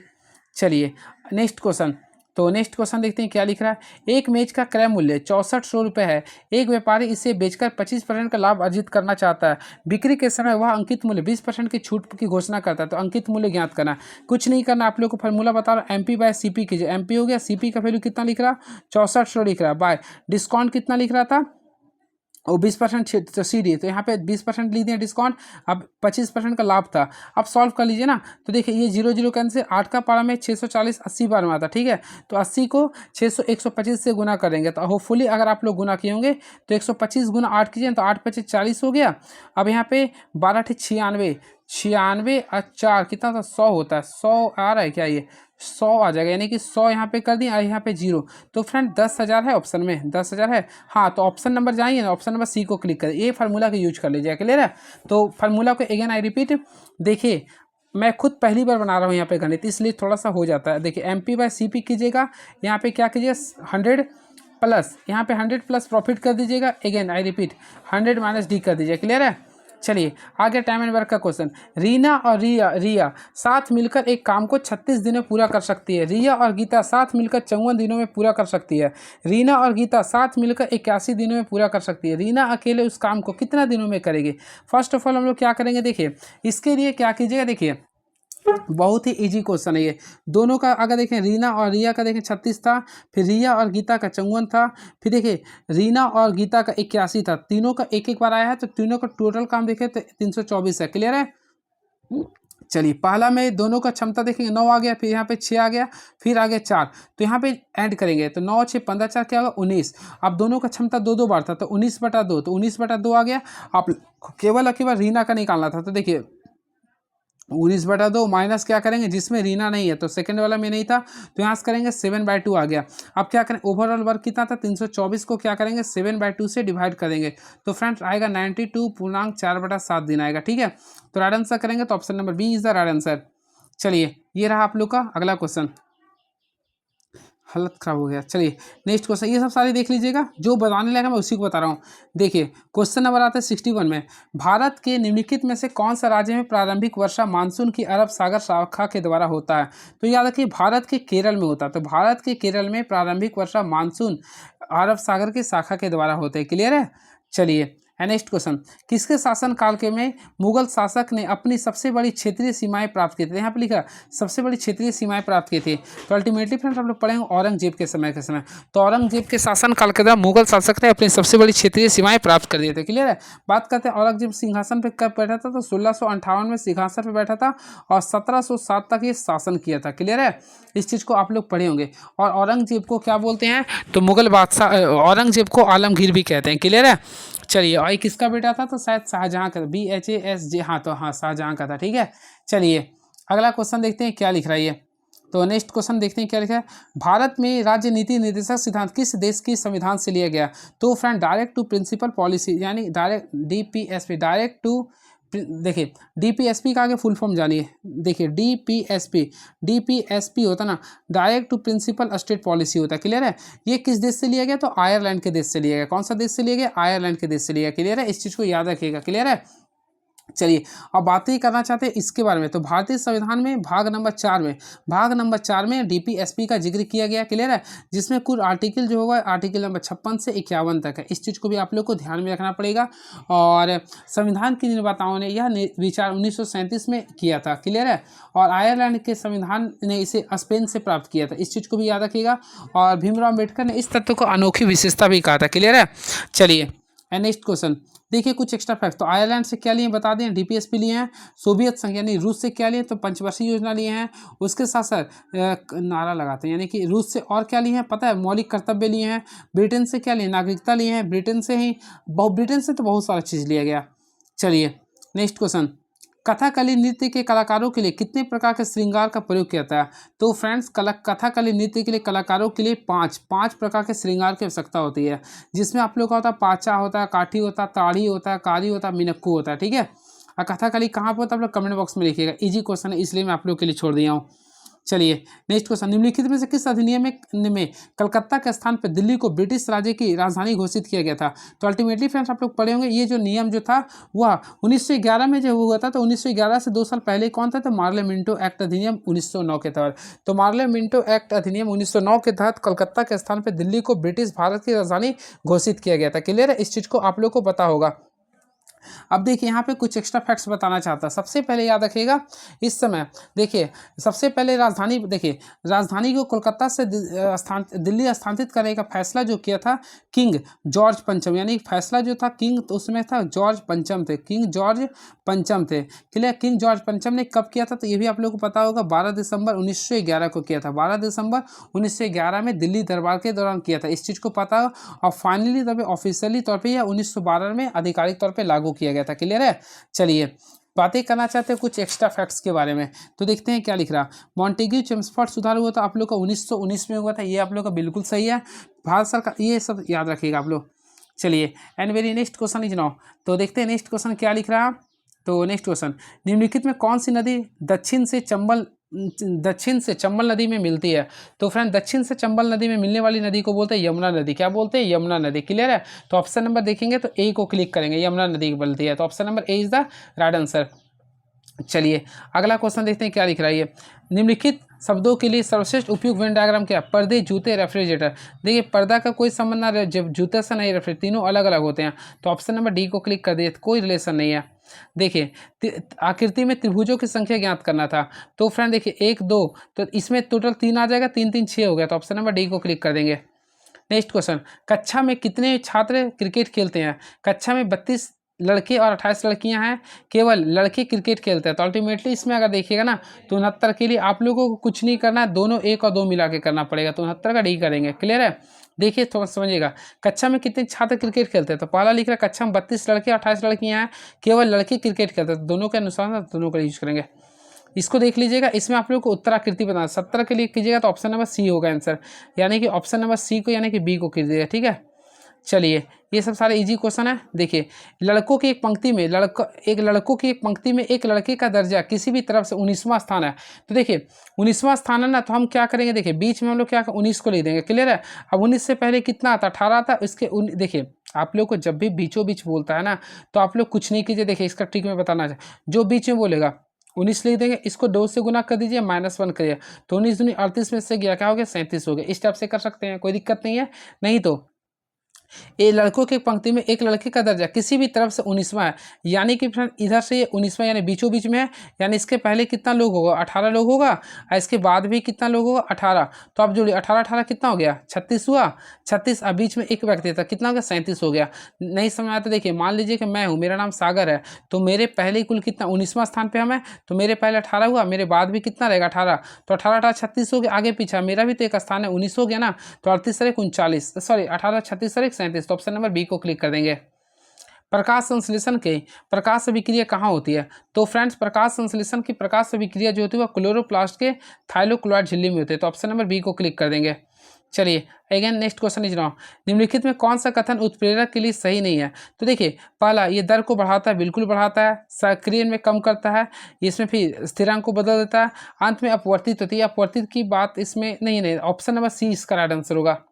चलिए नेक्स्ट क्वेश्चन। तो नेक्स्ट क्वेश्चन देखते हैं क्या लिख रहा है। एक मेज का क्रय मूल्य 6400 रुपये है। एक व्यापारी इसे बेचकर 25% का लाभ अर्जित करना चाहता है। बिक्री के समय वह अंकित मूल्य 20% की छूट की घोषणा करता है। तो अंकित मूल्य ज्ञात करना, कुछ नहीं करना, आप लोग को फॉर्मूला बता रहा हूँ, MP/CP कीजिए। MP हो गया, CP का वैल्यू कितना लिख रहा 6400 लिख रहा है, बाय डिस्काउंट कितना लिख रहा था और 20% तो CD, तो यहाँ पे 20% लिख दिया डिस्काउंट। अब 25% का लाभ था। अब सॉल्व कर लीजिए ना। तो देखिए ये 0 0 कैंसिल, 8 का पारा में 640 80 बार में आता, ठीक है। तो 80 को 125 से गुना करेंगे। तो होपफुली अगर आप लोग गुना किए होंगे तो 125 गुना 8 कीजिए तो 8 25 40 हो गया। अब यहाँ पे 12 96 और 4 कितना था 100 होता है। 100 आ रहा है क्या, ये 100 आ जाएगा, यानी कि 100 यहाँ पे कर दिया और यहाँ पे 0। तो फ्रेंड 10,000 है ऑप्शन में, 10,000 है। हाँ तो ऑप्शन नंबर जाइए ना, ऑप्शन नंबर C को क्लिक करें। ये फार्मूला का यूज कर लीजिए। क्लियर है, तो फार्मूला को अगेन आई रिपीट, देखिए मैं खुद पहली बार बना रहा हूँ यहाँ पे गणित, इसलिए थोड़ा सा हो जाता है। देखिए MP/CP कीजिएगा, यहाँ पे क्या कीजिए 100 प्लस, यहाँ पे 100 प्लस प्रॉफिट कर दीजिएगा। Again I repeat 100 minus D कर दीजिए। क्लियर है, चलिए आगे टाइम एंड वर्क का क्वेश्चन। रीना और रिया साथ मिलकर एक काम को 36 दिनों में पूरा कर सकती है। रिया और गीता साथ मिलकर 54 दिनों में पूरा कर सकती है। रीना और गीता साथ मिलकर 81 दिनों में पूरा कर सकती है। रीना अकेले उस काम को कितना दिनों में करेगी। फर्स्ट ऑफ ऑल हम लोग क्या करेंगे, देखिए इसके लिए क्या कीजिएगा, देखिए बहुत ही इजी क्वेश्चन है ये। दोनों का अगर देखें, रीना और रिया का देखें 36 था, फिर रिया और गीता का 54 था, फिर देखिए रीना और गीता का 81 था। तीनों का एक एक बार आया है, तो तीनों का टोटल काम देखें तो 324 है। क्लियर है, चलिए पहला में दोनों का क्षमता देखेंगे 9 आ गया, फिर यहाँ पे 6 आ गया, फिर आ गया 4, तो यहाँ पे ऐड करेंगे तो 9 6 15 4 क्या होगा 19। अब दोनों का क्षमता 2 2 बार था तो 19/2, तो 19/2 आ गया। आप केवल और केवल रीना का निकालना था, तो देखिए 19/2 माइनस क्या करेंगे जिसमें रीना नहीं है, तो सेकंड वाला में नहीं था तो यहाँ से करेंगे 7/2 आ गया। अब क्या करें, ओवरऑल वर्क कितना था 324 को क्या करेंगे 7/2 से डिवाइड करेंगे, तो फ्रेंड्स आएगा 92.4/7 दिन आएगा। ठीक है, तो राइट आंसर करेंगे तो option number B is the right answer. चलिए ये रहा आप लोग का अगला क्वेश्चन, हालत खराब हो गया। चलिए नेक्स्ट क्वेश्चन, ये सब सारे देख लीजिएगा, जो बताने लगा मैं उसी को बता रहा हूँ। देखिए क्वेश्चन नंबर आता है 61 में, भारत के निम्नलिखित में से कौन सा राज्य में प्रारंभिक वर्षा मानसून की अरब सागर शाखा के द्वारा होता है? तो याद रखिए भारत के केरल में होता है, तो भारत के केरल में प्रारंभिक वर्षा मानसून अरब सागर की शाखा के द्वारा होते हैं। क्लियर है। चलिए नेक्स्ट क्वेश्चन, किसके शासन काल के में मुगल शासक ने अपनी सबसे बड़ी क्षेत्रीय सीमाएं प्राप्त की थी? यहाँ पे लिखा सबसे बड़ी क्षेत्रीय सीमाएं प्राप्त की थी, तो अल्टीमेटली फ्रेंड्स आप लोग पढ़ेंगे औरंगजेब के समय तो औरंगजेब के शासन काल के दौरान मुगल शासक ने अपनी सबसे बड़ी क्षेत्रीय सीमाएं प्राप्त कर दिए थे। क्लियर है। बात करते हैं औरंगजेब सिंहासन पर कब बैठा था, तो 1658 में सिंहासन पर बैठा था और 1707 तक ये शासन किया था। क्लियर है, इस चीज़ को आप लोग पढ़े होंगे। और औरंगजेब को क्या बोलते हैं, तो मुगल बादशाह औरंगजेब को आलमगीर भी कहते हैं। क्लियर है। चलिए और किसका बेटा था, तो शायद शाहजहां का, BHASJ, हाँ तो हाँ शाहजहां का था। ठीक है। चलिए अगला क्वेश्चन देखते हैं क्या लिख रहा है ये, तो नेक्स्ट क्वेश्चन देखते हैं क्या लिखा है, भारत में राज्य नीति निर्देशक सिद्धांत किस देश की संविधान से लिया गया? तो friend direct to principle policy, यानी डायरेक्ट DPSP, डायरेक्ट टू, देखिए DPSP का आगे फुल फॉर्म जानिए। देखिए DPSP होता ना, direct to principle state policy होता है। क्लियर है। ये किस देश से लिया गया, तो आयरलैंड के देश से लिया गया। कौन सा देश से लिया गया, आयरलैंड के देश से लिया गया। क्लियर है, इस चीज़ को याद रखिएगा। क्लियर है। चलिए अब बात ही करना चाहते हैं इसके बारे में, तो भारतीय संविधान में भाग नंबर 4 में DPSP का जिक्र किया गया। क्लियर है, जिसमें कुल आर्टिकल जो होगा आर्टिकल नंबर 56 से 51 तक है। इस चीज़ को भी आप लोग को ध्यान में रखना पड़ेगा। और संविधान के निर्माताओं ने यह विचार 1937 में किया था। क्लियर है, और आयरलैंड के संविधान ने इसे स्पेन से प्राप्त किया था। इस चीज़ को भी याद रखिएगा। और भीमराव अम्बेडकर ने इस तत्व को अनोखी विशेषता भी कहा था। क्लियर है। चलिए नेक्स्ट क्वेश्चन देखिए, कुछ एक्स्ट्रा फैक्ट, तो आयरलैंड से क्या लिए बता दें, DPSP लिए हैं। सोवियत संघ यानी रूस से क्या लिए, तो पंचवर्षीय योजना लिए हैं। उसके साथ साथ नारा लगाते हैं, यानी कि रूस से और क्या लिए हैं पता है, मौलिक कर्तव्य लिए हैं। ब्रिटेन से क्या लिए, नागरिकता लिए हैं। ब्रिटेन से तो बहुत सारा चीज़ लिया गया। चलिए नेक्स्ट क्वेश्चन, कथकली नृत्य के कलाकारों के लिए कितने प्रकार के श्रृंगार का प्रयोग किया जाता है? तो फ्रेंड्स कथकली नृत्य के लिए कलाकारों के लिए पाँच प्रकार के श्रृंगार की आवश्यकता होती है, जिसमें आप लोग का होता है पाचा होता है, काठी होता है, ताड़ी होता है, कारी होता है, मिनक्कू होता है। ठीक है। और कथकली कहाँ पर होता है आप लोग कमेंट बॉक्स में लिखिएगा, इजी क्वेश्चन है इसलिए मैं आप लोग के लिए छोड़ दिया हूँ। चलिए नेक्स्ट क्वेश्चन, निम्नलिखित में से किस अधिनियम में कलकत्ता के स्थान पर दिल्ली को ब्रिटिश राज्य की राजधानी घोषित किया गया था? तो अल्टीमेटली फ्रेंड्स आप लोग पढ़े होंगे, ये जो नियम जो था वह 1911 में जो हुआ था, तो 1911 से 2 साल पहले कौन था, तो मार्ले मिंटो एक्ट अधिनियम 1909 के तहत। तो मार्ले मिंटो एक्ट अधिनियम 1909 के तहत कलकत्ता के स्थान पर दिल्ली को ब्रिटिश भारत की राजधानी घोषित किया गया था। क्लियर है, इस चीज़ को आप लोग को पता होगा। अब देखिए यहाँ पे कुछ एक्स्ट्रा फैक्ट्स बताना चाहता है। सबसे पहले याद रखिएगा, इस समय देखिए सबसे पहले राजधानी को कोलकाता से दिल्ली स्थानांतरित करने का फैसला जो किया था किंग जॉर्ज पंचम, यानी फैसला जो था किंग, तो उसमें था जॉर्ज पंचम थे, किंग जॉर्ज पंचम थे। क्लियर, किंग जॉर्ज पंचम ने कब किया था, तो ये भी आप लोगों को पता होगा, 12 दिसंबर 1911 को किया था। 12 दिसंबर 1911 में दिल्ली दरबार के दौरान किया था, इस चीज़ को पता हो। और फाइनली तब ऑफिशियली तौर पर यह 1912 में आधिकारिक तौर पर लागू किया गया था। क्लियर है। चलिए बातें करना चाहते हैं कुछ एक्स्ट्रा फैक्ट्स के बारे में, तो देखते हैं क्या लिख रहा। मॉन्टेग्यू चेम्सफोर्ड सुधार हुआ था आप लोग का 1919 में हुआ था, ये आप लोग का बिल्कुल सही है। भारत सरकार, ये सब याद रखिएगा आप लोग। चलिए and very next question is now, तो देखते हैं नेक्स्ट क्वेश्चन क्या लिख रहा। तो नेक्स्ट क्वेश्चन, निम्नलिखित में कौन सी नदी दक्षिण से चंबल नदी में मिलती है? तो फ्रेंड दक्षिण से चंबल नदी में मिलने वाली नदी को बोलते हैं यमुना नदी। क्या बोलते हैं, यमुना नदी। क्लियर है। तो ऑप्शन नंबर देखेंगे तो ए को क्लिक करेंगे, यमुना नदी बोलती है, तो option number A is the right answer. चलिए अगला क्वेश्चन देखते हैं क्या लिख रहा है ये, निम्नलिखित शब्दों के लिए सर्वश्रेष्ठ उपयुक्त वेन डायग्राम क्या? पर्दे, जूते, रेफ्रिजरेटर। देखिए पर्दा का कोई संबंध ना, जब जूते से नहीं, रेफ्रिजरेटर, तीनों अलग अलग होते हैं, तो ऑप्शन नंबर डी को क्लिक कर दिए, कोई रिलेशन नहीं है। देखिए आकृति में त्रिभुजों की संख्या ज्ञात करना था, तो फ्रेंड देखिए 1 2, तो इसमें टोटल 3 आ जाएगा, 3 3 6 हो गया, तो ऑप्शन नंबर डी को क्लिक कर देंगे। नेक्स्ट क्वेश्चन, कक्षा में कितने छात्र क्रिकेट खेलते हैं? कक्षा में 32 लड़के और 28 लड़कियां हैं, केवल लड़के क्रिकेट खेलते हैं। तो अल्टीमेटली इसमें अगर देखिएगा ना तो 69 के लिए आप लोगों को कुछ नहीं करना है, दोनों 1 और 2 मिला के करना पड़ेगा। तो 69 का डी करेंगे। क्लियर है? देखिए थोड़ा समझिएगा, कक्षा में कितने छात्र क्रिकेट खेलते हैं? तो पहला लिख रहा है कक्षा में 32 लड़के 28 लड़कियां हैं, केवल लड़के क्रिकेट खेलते हैं। तो दोनों के अनुसार दोनों का यूज करेंगे। इसको देख लीजिएगा, इसमें आप लोग को उत्तराकृति बनाना। 70 के लिए कीजिएगा तो ऑप्शन नंबर सी होगा आंसर, यानी कि ऑप्शन नंबर सी को यानी कि बी को कीजिएगा। ठीक है, चलिए ये सब सारे इजी क्वेश्चन है। देखिए लड़कों की एक पंक्ति में लड़कों की एक पंक्ति में एक लड़के का दर्जा किसी भी तरफ से 19वां स्थान है। तो देखिए 19वां स्थान है ना, तो हम क्या करेंगे, देखिए बीच में हम लोग क्या 19 को लिख देंगे। क्लियर है? अब 19 से पहले कितना आता? 18 आता। इसके देखिए आप लोग को जब भी बीचों बीच बोलता है ना, तो आप लोग कुछ नहीं कीजिए। देखिए इसका ट्रिक मैं बताना चाहूँ, जो बीच में बोलेगा 19 लिख देंगे, इसको 2 से गुना कर दीजिए, -1 करिए, तो 19 दूनी 38 में से गया क्या हो गया? 37 हो गया। इस टाइप से कर सकते हैं, कोई दिक्कत नहीं है। नहीं तो ये लड़कों की पंक्ति में एक लड़के का दर्जा किसी भी तरफ से 19वां है, यानी कि इधर से ये 19वां यानी बीचों बीच में है, यानी इसके पहले कितना लोग होगा? 18 लोग होगा, और इसके बाद भी कितना लोग होगा? 18। तो आप जोड़िए 18 18 कितना हो गया? 36 हुआ। 36 अब बीच में एक व्यक्ति था, कितना हो गया? 37 हो गया। नहीं समझ आता? देखिए मान लीजिए कि मैं हूँ, मेरा नाम सागर है, तो मेरे पहले कुल कितना 19वां स्थान पर हमें, तो मेरे पहले 18 हुआ, मेरे बाद भी कितना रहेगा? 18। तो 18 18 36 हो गया, आगे पीछा मेरा भी तो एक स्थान है, 19 हो गया ना। तो 38 सर 39, सॉरी 18 36 सर 37। तो ऑप्शन नंबर बी को क्लिक कर देंगे। प्रकाश संश्लेषण के प्रकाश अभिक्रिया कहाँ होती है? तो फ्रेंड्स प्रकाश संश्लेषण की प्रकाश अभिक्रिया जो होती है वह क्लोरोप्लास्ट के थाइलोक्लोराइड झिल्ली में होती है। तो ऑप्शन नंबर बी को क्लिक कर देंगे। चलिए again next question is now, निम्नलिखित में कौन सा कथन उत्प्रेरक के लिए सही नहीं है? तो देखिए पहला, ये दर को बढ़ाता है, बिल्कुल बढ़ाता है। सक्रियण में कम करता है, इसमें फिर स्थिरांक को बदल देता है। अंत में अपवर्तित होती है, अपवर्तित की बात इसमें नहीं। ऑप्शन नंबर सी इसका राइट आंसर होगा।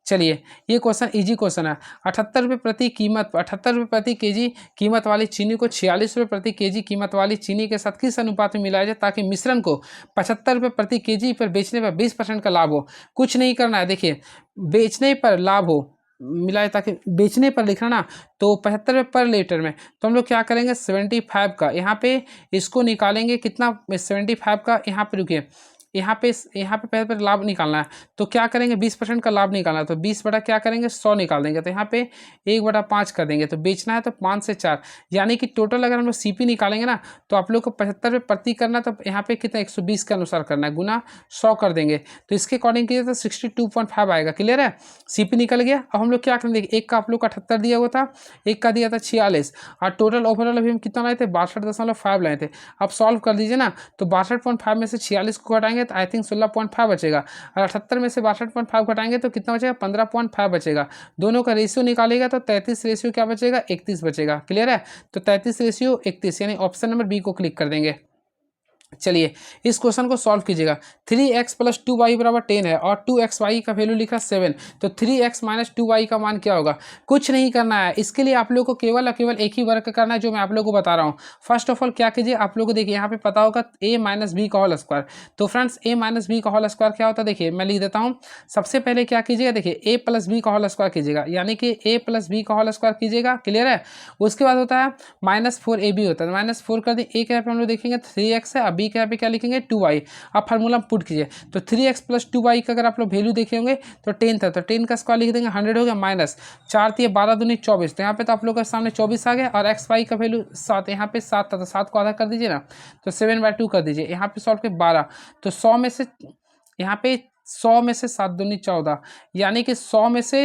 चलिए ये क्वेश्चन इजी क्वेश्चन है। 78 रुपये प्रति कीमत 78 रुपये प्रति केजी कीमत वाली चीनी को 46 रुपये प्रति केजी कीमत वाली चीनी के साथ किस अनुपात में मिलाया जाए ताकि मिश्रण को 75 रुपये प्रति केजी पर बेचने पर 20% का लाभ हो? कुछ नहीं करना है, देखिए बेचने पर लाभ हो मिलाए, ताकि बेचने पर लिखना ना, तो 75 रुपये पर लीटर में। तो हम लोग क्या करेंगे 75 का यहाँ पे इसको निकालेंगे, कितना 75 का यहाँ पे, रुकिए यहाँ पे पहले लाभ निकालना है। तो क्या करेंगे 20% का लाभ निकालना है, तो 20 बटा क्या करेंगे 100 निकाल देंगे। तो यहाँ पे 1/5 कर देंगे। तो बेचना है तो 5 से 4, यानी कि टोटल अगर हम लोग सीपी निकालेंगे ना, तो आप लोग को 75 रुपये प्रति करना, तो यहाँ पे कितना 120 के अनुसार करना है, गुना 100 कर देंगे। तो इसके अकॉर्डिंग कीजिए तो 62.5 आएगा। क्लियर है? सीपी निकल गया। अब हम लोग क्या करेंगे, एक का आप लोग का 78 दिया हुआ था, एक का दिया था 46, और टोटल ओवरऑल अभी हम कितना लाए थे 62.5 लाए थे। अब सॉल्व कर दीजिए ना, तो 62.5 में से 46 को घटाएंगे तो आई थिंक 16.5 बचेगा, और 78 में से 62.5 घटाएंगे तो कितना बचेगा 15.5 बचेगा। दोनों का रेशियो निकालेगा तो 33 रेशियो क्या बचेगा 31 बचेगा। क्लियर है? तो 33 रेशियो 31, यानी ऑप्शन नंबर बी को क्लिक कर देंगे। चलिए इस क्वेश्चन को सॉल्व कीजिएगा। 3x + 2y = 10 है और 2xy का वैल्यू लिखा 7, तो 3x - 2y का मान क्या होगा? कुछ नहीं करना है, इसके लिए आप लोगों को केवल और केवल एक ही वर्क करना है जो मैं आप लोगों को बता रहा हूँ। फर्स्ट ऑफ ऑल क्या कीजिए, आप लोगों को देखिए यहाँ पे पता होगा a - b का होल स्क्वायर। तो फ्रेंड्स a - b का होल स्क्वायर क्या होता है, देखिए मैं लिख देता हूँ। सबसे पहले क्या कीजिएगा, देखिए a + b का होल स्क्वायर कीजिएगा, यानी कि a + b का होल स्क्वायर कीजिएगा। क्लियर है? उसके बाद होता है -4ab होता है, -4 कर दिए। a के यहाँ पे हम लोग देखेंगे 3x है, बी के यहाँ पे क्या लिखेंगे 2y। अब फार्मूला पुट कीजिए, तो 3x + 2y का अगर आप लोग वैल्यू देखे होंगे तो 10 था, तो 10 का स्क्वायर लिख देंगे 100 हो गया, -4 दिए 12 दूनी 24। तो यहाँ पे तो आप लोग के सामने 24 आ गया, और xy का वैल्यू 7, यहाँ पे 7 था, तो 7 को आधा कर दीजिए ना, तो 7/2 कर दीजिए। यहाँ पे सॉल्व के 12, तो 100 में से यहाँ पे 100 में से 7 दूनी 14, यानी कि 100 में से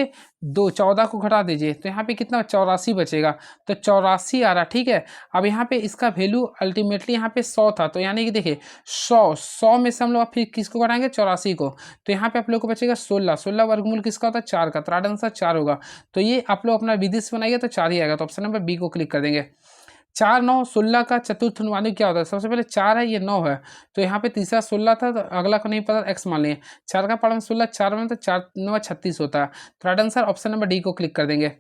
14 को घटा दीजिए, तो यहाँ पे कितना 84 बचेगा। तो 84 आ रहा। ठीक है? अब यहाँ पे इसका वैल्यू अल्टीमेटली यहाँ पे 100 था, तो यानी कि देखिए 100 में से हम लोग फिर किसको घटाएंगे 84 को, तो यहाँ पे आप लोग को बचेगा 16 वर्गमूल किसका होता है 4 का, तो राइट आंसर 4 होगा। तो ये आप लोग अपना विधि से बनाइए तो 4 ही आएगा। तो ऑप्शन नंबर बी को क्लिक कर देंगे। 4 9 16 का चतुर्थ अनुपात क्या होता है? सबसे पहले 4 है, ये 9 है, तो यहाँ पे तीसरा 16 था, तो अगला को नहीं पता x मान लिए। 4 का पावर में 16, 4 में तो 4 9 36 होता है। तो right answer option number D को क्लिक कर देंगे।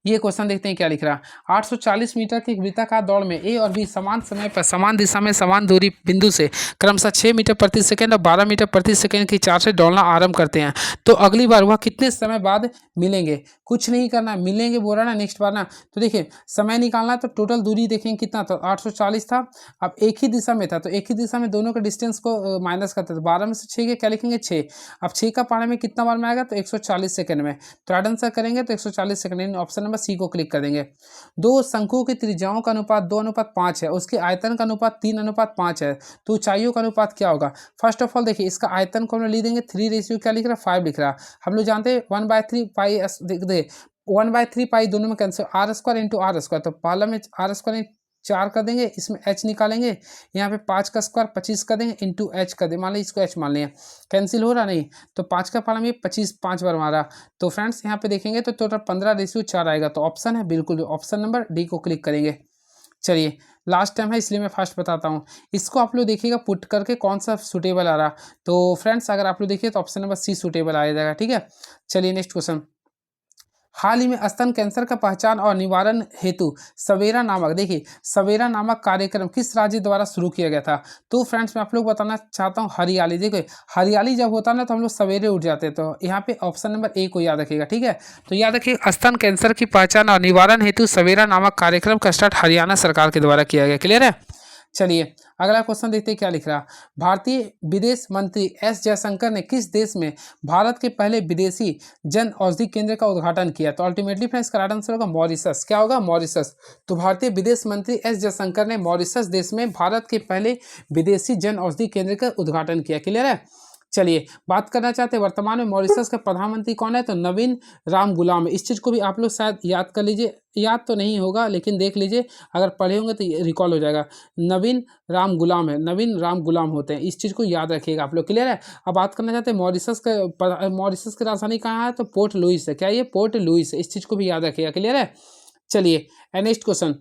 ये क्वेश्चन देखते हैं क्या लिख रहा है। 840 मीटर की वृत्ताकार दौड़ में ए और बी समान समय पर समान दिशा में समान दूरी बिंदु से क्रमशः 6 मीटर प्रति सेकंड और 12 मीटर प्रति सेकंड की चाल से दौड़ना आरंभ करते हैं, तो अगली बार वह कितने समय बाद मिलेंगे? कुछ नहीं करना, मिलेंगे बोल रहा ना नेक्स्ट बार ना। तो देखिए समय निकालना है, तो टोटल दूरी देखेंगे कितना था 840 था। अब एक ही दिशा में था, तो एक ही दिशा में दोनों के डिस्टेंस को माइनस करते थे। 12 में से 6 के क्या लिखेंगे 6। अब 6 का पाने में कितना बार में आएगा, तो 140 सेकंड में। तो राइट आंसर करेंगे तो 140 सेकंड, ऑप्शन नंबर सी को क्लिक कर देंगे। दो शंकुओं की त्रिज्याओं का अनुपात 2:5 है, उसके आयतन का अनुपात 3:5 है, तो ऊंचाइयों का अनुपात क्या होगा। फर्स्ट ऑफ ऑल देखिए इसका आयतन को हम लोग लिख देंगे 3 रेशियो क्या लिख रहा है 5 लिख रहा है। हम लोग जानते हैं 1/3 पाई 1/3 पाई दोनों में cancel, R square into R square, तो पहला में आर स्क्वायर 4 कर देंगे, इसमें एच निकालेंगे, यहाँ पे 5 का स्क्वायर 25 कर देंगे इंटू एच कर देंगे, मान लीजिए इसको एच मान लिया, कैंसिल हो रहा नहीं, तो 5 का पाला में 25 5 बार मारा, तो फ्रेंड्स यहाँ पे देखेंगे तो टोटल 15:4 आएगा, तो ऑप्शन है बिल्कुल ऑप्शन नंबर डी को क्लिक करेंगे। चलिए लास्ट टाइम है इसलिए मैं फास्ट बताता हूँ, इसको आप लोग देखिएगा पुट करके कौन सा सुटेबल आ रहा, तो फ्रेंड्स अगर आप लोग देखिए तो ऑप्शन नंबर सी सुटेबल आ जाएगा, ठीक है। चलिए नेक्स्ट क्वेश्चन, हाल ही में स्तन कैंसर का पहचान और निवारण हेतु सवेरा नामक, देखिए सवेरा नामक कार्यक्रम किस राज्य द्वारा शुरू किया गया था। तो फ्रेंड्स मैं आप लोग बताना चाहता हूँ हरियाली, देखिए हरियाली जब होता है ना तो हम लोग सवेरे उठ जाते हैं, तो यहाँ पे ऑप्शन नंबर ए को याद रखिएगा, ठीक है। तो याद रखिए स्तन कैंसर की पहचान और निवारण हेतु सवेरा नामक कार्यक्रम का स्टार्ट हरियाणा सरकार के द्वारा किया गया, क्लियर है। चलिए अगला क्वेश्चन देखते हैं क्या लिख रहा। भारतीय विदेश मंत्री एस जयशंकर ने किस देश में भारत के पहले विदेशी जन औषधि केंद्र का उद्घाटन किया। तो अल्टीमेटली फ्रेंड्स का राइट आंसर होगा मॉरिशस, क्या होगा मॉरिशस। तो भारतीय विदेश मंत्री एस जयशंकर ने मॉरिशस देश में भारत के पहले विदेशी जन औषधि केंद्र का उद्घाटन किया, क्लियर है। चलिए बात करना चाहते हैं वर्तमान में मॉरिशस का प्रधानमंत्री कौन है, तो नवीन राम गुलाम है। इस चीज़ को भी आप लोग शायद याद कर लीजिए, याद तो नहीं होगा लेकिन देख लीजिए, अगर पढ़े होंगे तो रिकॉल हो जाएगा। नवीन राम गुलाम है, नवीन राम गुलाम होते हैं, इस चीज़ को याद रखिएगा आप लोग, क्लियर है। अब बात करना चाहते हैं मॉरिशस की राजधानी कहाँ है, तो पोर्ट लुइस है, क्या ये पोर्ट लुइस है, इस चीज़ को भी याद रखिएगा, क्लियर है। चलिए नेक्स्ट क्वेश्चन,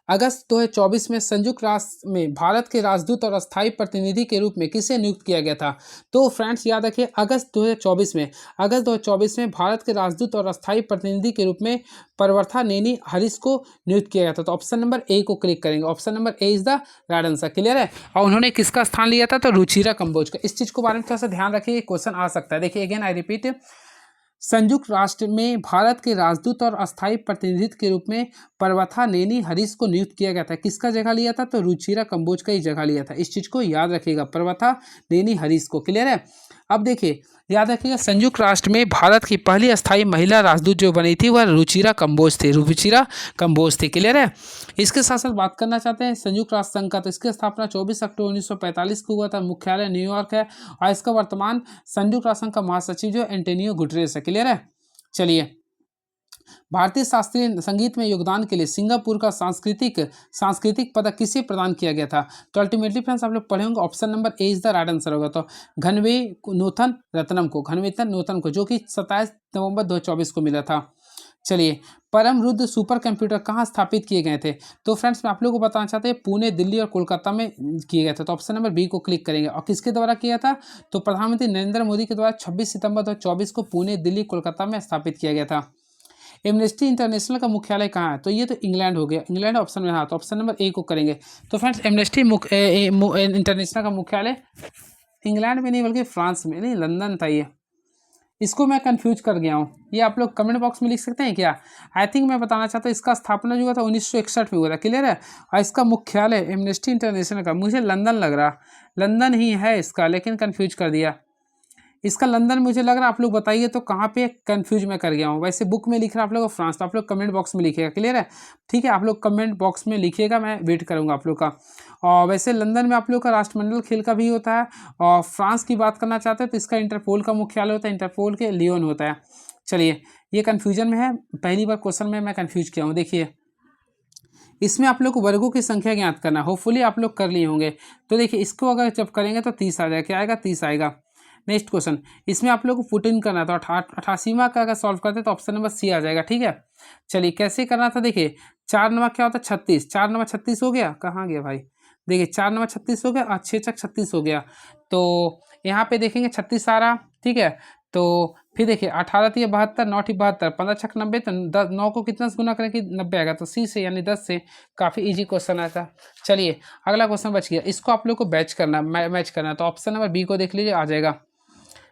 अगस्त 2024 में संयुक्त राष्ट्र में भारत के राजदूत और अस्थायी प्रतिनिधि के रूप में किसे नियुक्त किया गया था। तो फ्रेंड्स याद रखिए अगस्त 2024 में भारत के राजदूत और अस्थायी प्रतिनिधि के रूप में परवर्था नेनी हरीश को नियुक्त किया गया था। तो ऑप्शन नंबर ए को क्लिक करेंगे, option number A is the right answer, clear है। और उन्होंने किसका स्थान लिया था, तो रुचिरा कंबोज का। इस चीज़ को बारे में थोड़ा सा ध्यान रखिए, क्वेश्चन आ सकता है। देखिए अगेन आई रिपीट, संयुक्त राष्ट्र में भारत के राजदूत और अस्थायी प्रतिनिधित्व के रूप में परवथा नेनी हरीश को नियुक्त किया गया था। किसका जगह लिया था, तो रुचिरा कंबोज का ही जगह लिया था। इस चीज़ को याद रखिएगा, परवथा नेनी हरीश को, क्लियर है। अब देखिए याद रखिएगा संयुक्त राष्ट्र में भारत की पहली अस्थायी महिला राजदूत जो बनी थी वह रुचिरा कंबोज थी, रुचिरा कंबोज थी, क्लियर है। इसके साथ साथ बात करना चाहते हैं संयुक्त राष्ट्र संघ का, तो इसकी स्थापना 24 अक्टूबर 1945 को हुआ था, मुख्यालय न्यूयॉर्क है, और इसका वर्तमान संयुक्त राष्ट्र संघ का महासचिव जो एंटोनियो गुटरेस है, क्लियर है। चलिए भारतीय शास्त्रीय संगीत में योगदान के लिए सिंगापुर का सांस्कृतिक पदक किसे प्रदान किया गया था। तो अल्टीमेटली फ्रेंड्स आप लोग पढ़े होंगे, option number A is the right answer होगा। तो घनवेतन नोतन को जो कि 27 नवंबर 2024 को मिला था। चलिए परम रुद्र सुपर कंप्यूटर कहाँ स्थापित किए गए थे। तो फ्रेंड्स मैं आप लोगों को बताना चाहते हैं पुणे, दिल्ली और कोलकाता में किए गए थे। तो ऑप्शन नंबर बी को क्लिक करेंगे। और किसके द्वारा किया था, तो प्रधानमंत्री नरेंद्र मोदी के द्वारा 26 सितंबर 2024 को पुणे, दिल्ली, कोलकाता में स्थापित किया गया था। एमनेस्टी इंटरनेशनल का मुख्यालय कहाँ है, तो ये तो इंग्लैंड हो गया, इंग्लैंड ऑप्शन में, हाँ तो ऑप्शन नंबर ए को करेंगे। तो फ्रेंड्स एमनेस्टी इंटरनेशनल का मुख्यालय इंग्लैंड में नहीं बल्कि फ्रांस में, नहीं लंदन था ये। इसको मैं कंफ्यूज कर गया हूँ, ये आप लोग कमेंट बॉक्स में लिख सकते हैं क्या। आई थिंक मैं बताना चाहता हूँ इसका स्थापना जो हुआ था 1961 में हुआ था, क्लियर है। और इसका मुख्यालय एमनेस्टी इंटरनेशनल का मुझे लंदन लग रहा, लंदन ही है इसका, लेकिन कंफ्यूज कर दिया इसका लंदन मुझे लग रहा। आप लोग बताइए तो कहाँ पे कंफ्यूज मैं कर गया हूँ। वैसे बुक में लिख रहा है आप लोग फ्रांस, तो आप लोग कमेंट बॉक्स में लिखिएगा, क्लियर है। ठीक है आप लोग कमेंट बॉक्स में लिखिएगा, मैं वेट करूँगा आप लोग का। और वैसे लंदन में आप लोग का राष्ट्रमंडल खेल का भी होता है। और फ्रांस की बात करना चाहते हैं तो इसका इंटरपोल का मुख्यालय होता है, इंटरपोल के लियोन होता है। चलिए ये कन्फ्यूजन में है, पहली बार क्वेश्चन में मैं कन्फ्यूज किया हूँ। देखिए इसमें आप लोग को वर्गों की संख्या ज्ञात करना, होपफुली आप लोग कर लिए होंगे। तो देखिए इसको अगर जब करेंगे तो 30 आ जाएगा, क्या आएगा 30 आएगा। नेक्स्ट क्वेश्चन, इसमें आप लोग को पुट इन करना था, 88वां का अगर सॉल्व करते तो ऑप्शन नंबर सी आ जाएगा, ठीक है। चलिए कैसे करना था, देखिए 4 नंबर क्या होता है 36, 4 नंबर 36 हो गया, कहाँ गया भाई, देखिए 4 नंबर 36 हो गया और 6 चक 36 हो गया। तो यहाँ पे देखेंगे 36 आ रहा, ठीक है। तो फिर देखिए 18 थी 72, 9 थी 72, 15 छक 90, तो 9 को कितना से गुना करें कि 90 आएगा, तो सी से यानी 10 से। काफ़ी इजी क्वेश्चन आया था। चलिए अगला क्वेश्चन बच गया, इसको आप लोग को मैच करना, तो ऑप्शन नंबर बी को देख लीजिए आ जाएगा।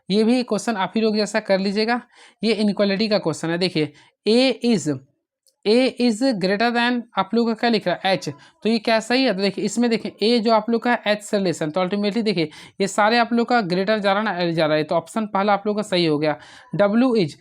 ये भी क्वेश्चन आप ही लोग जैसा कर लीजिएगा, ये इनक्वालिटी का क्वेश्चन है। देखिए A is A is greater than आप लोग का क्या लिख रहा है एच, तो ये क्या सही है? तो देखिए इसमें देखिए ए जो आप लोग का एच से रिलेशन, तो अल्टीमेटली देखिए ये सारे आप लोग का ग्रेटर जा रहा है ना एल जा रहा है, तो ऑप्शन पहला आप लोग का सही हो गया। W is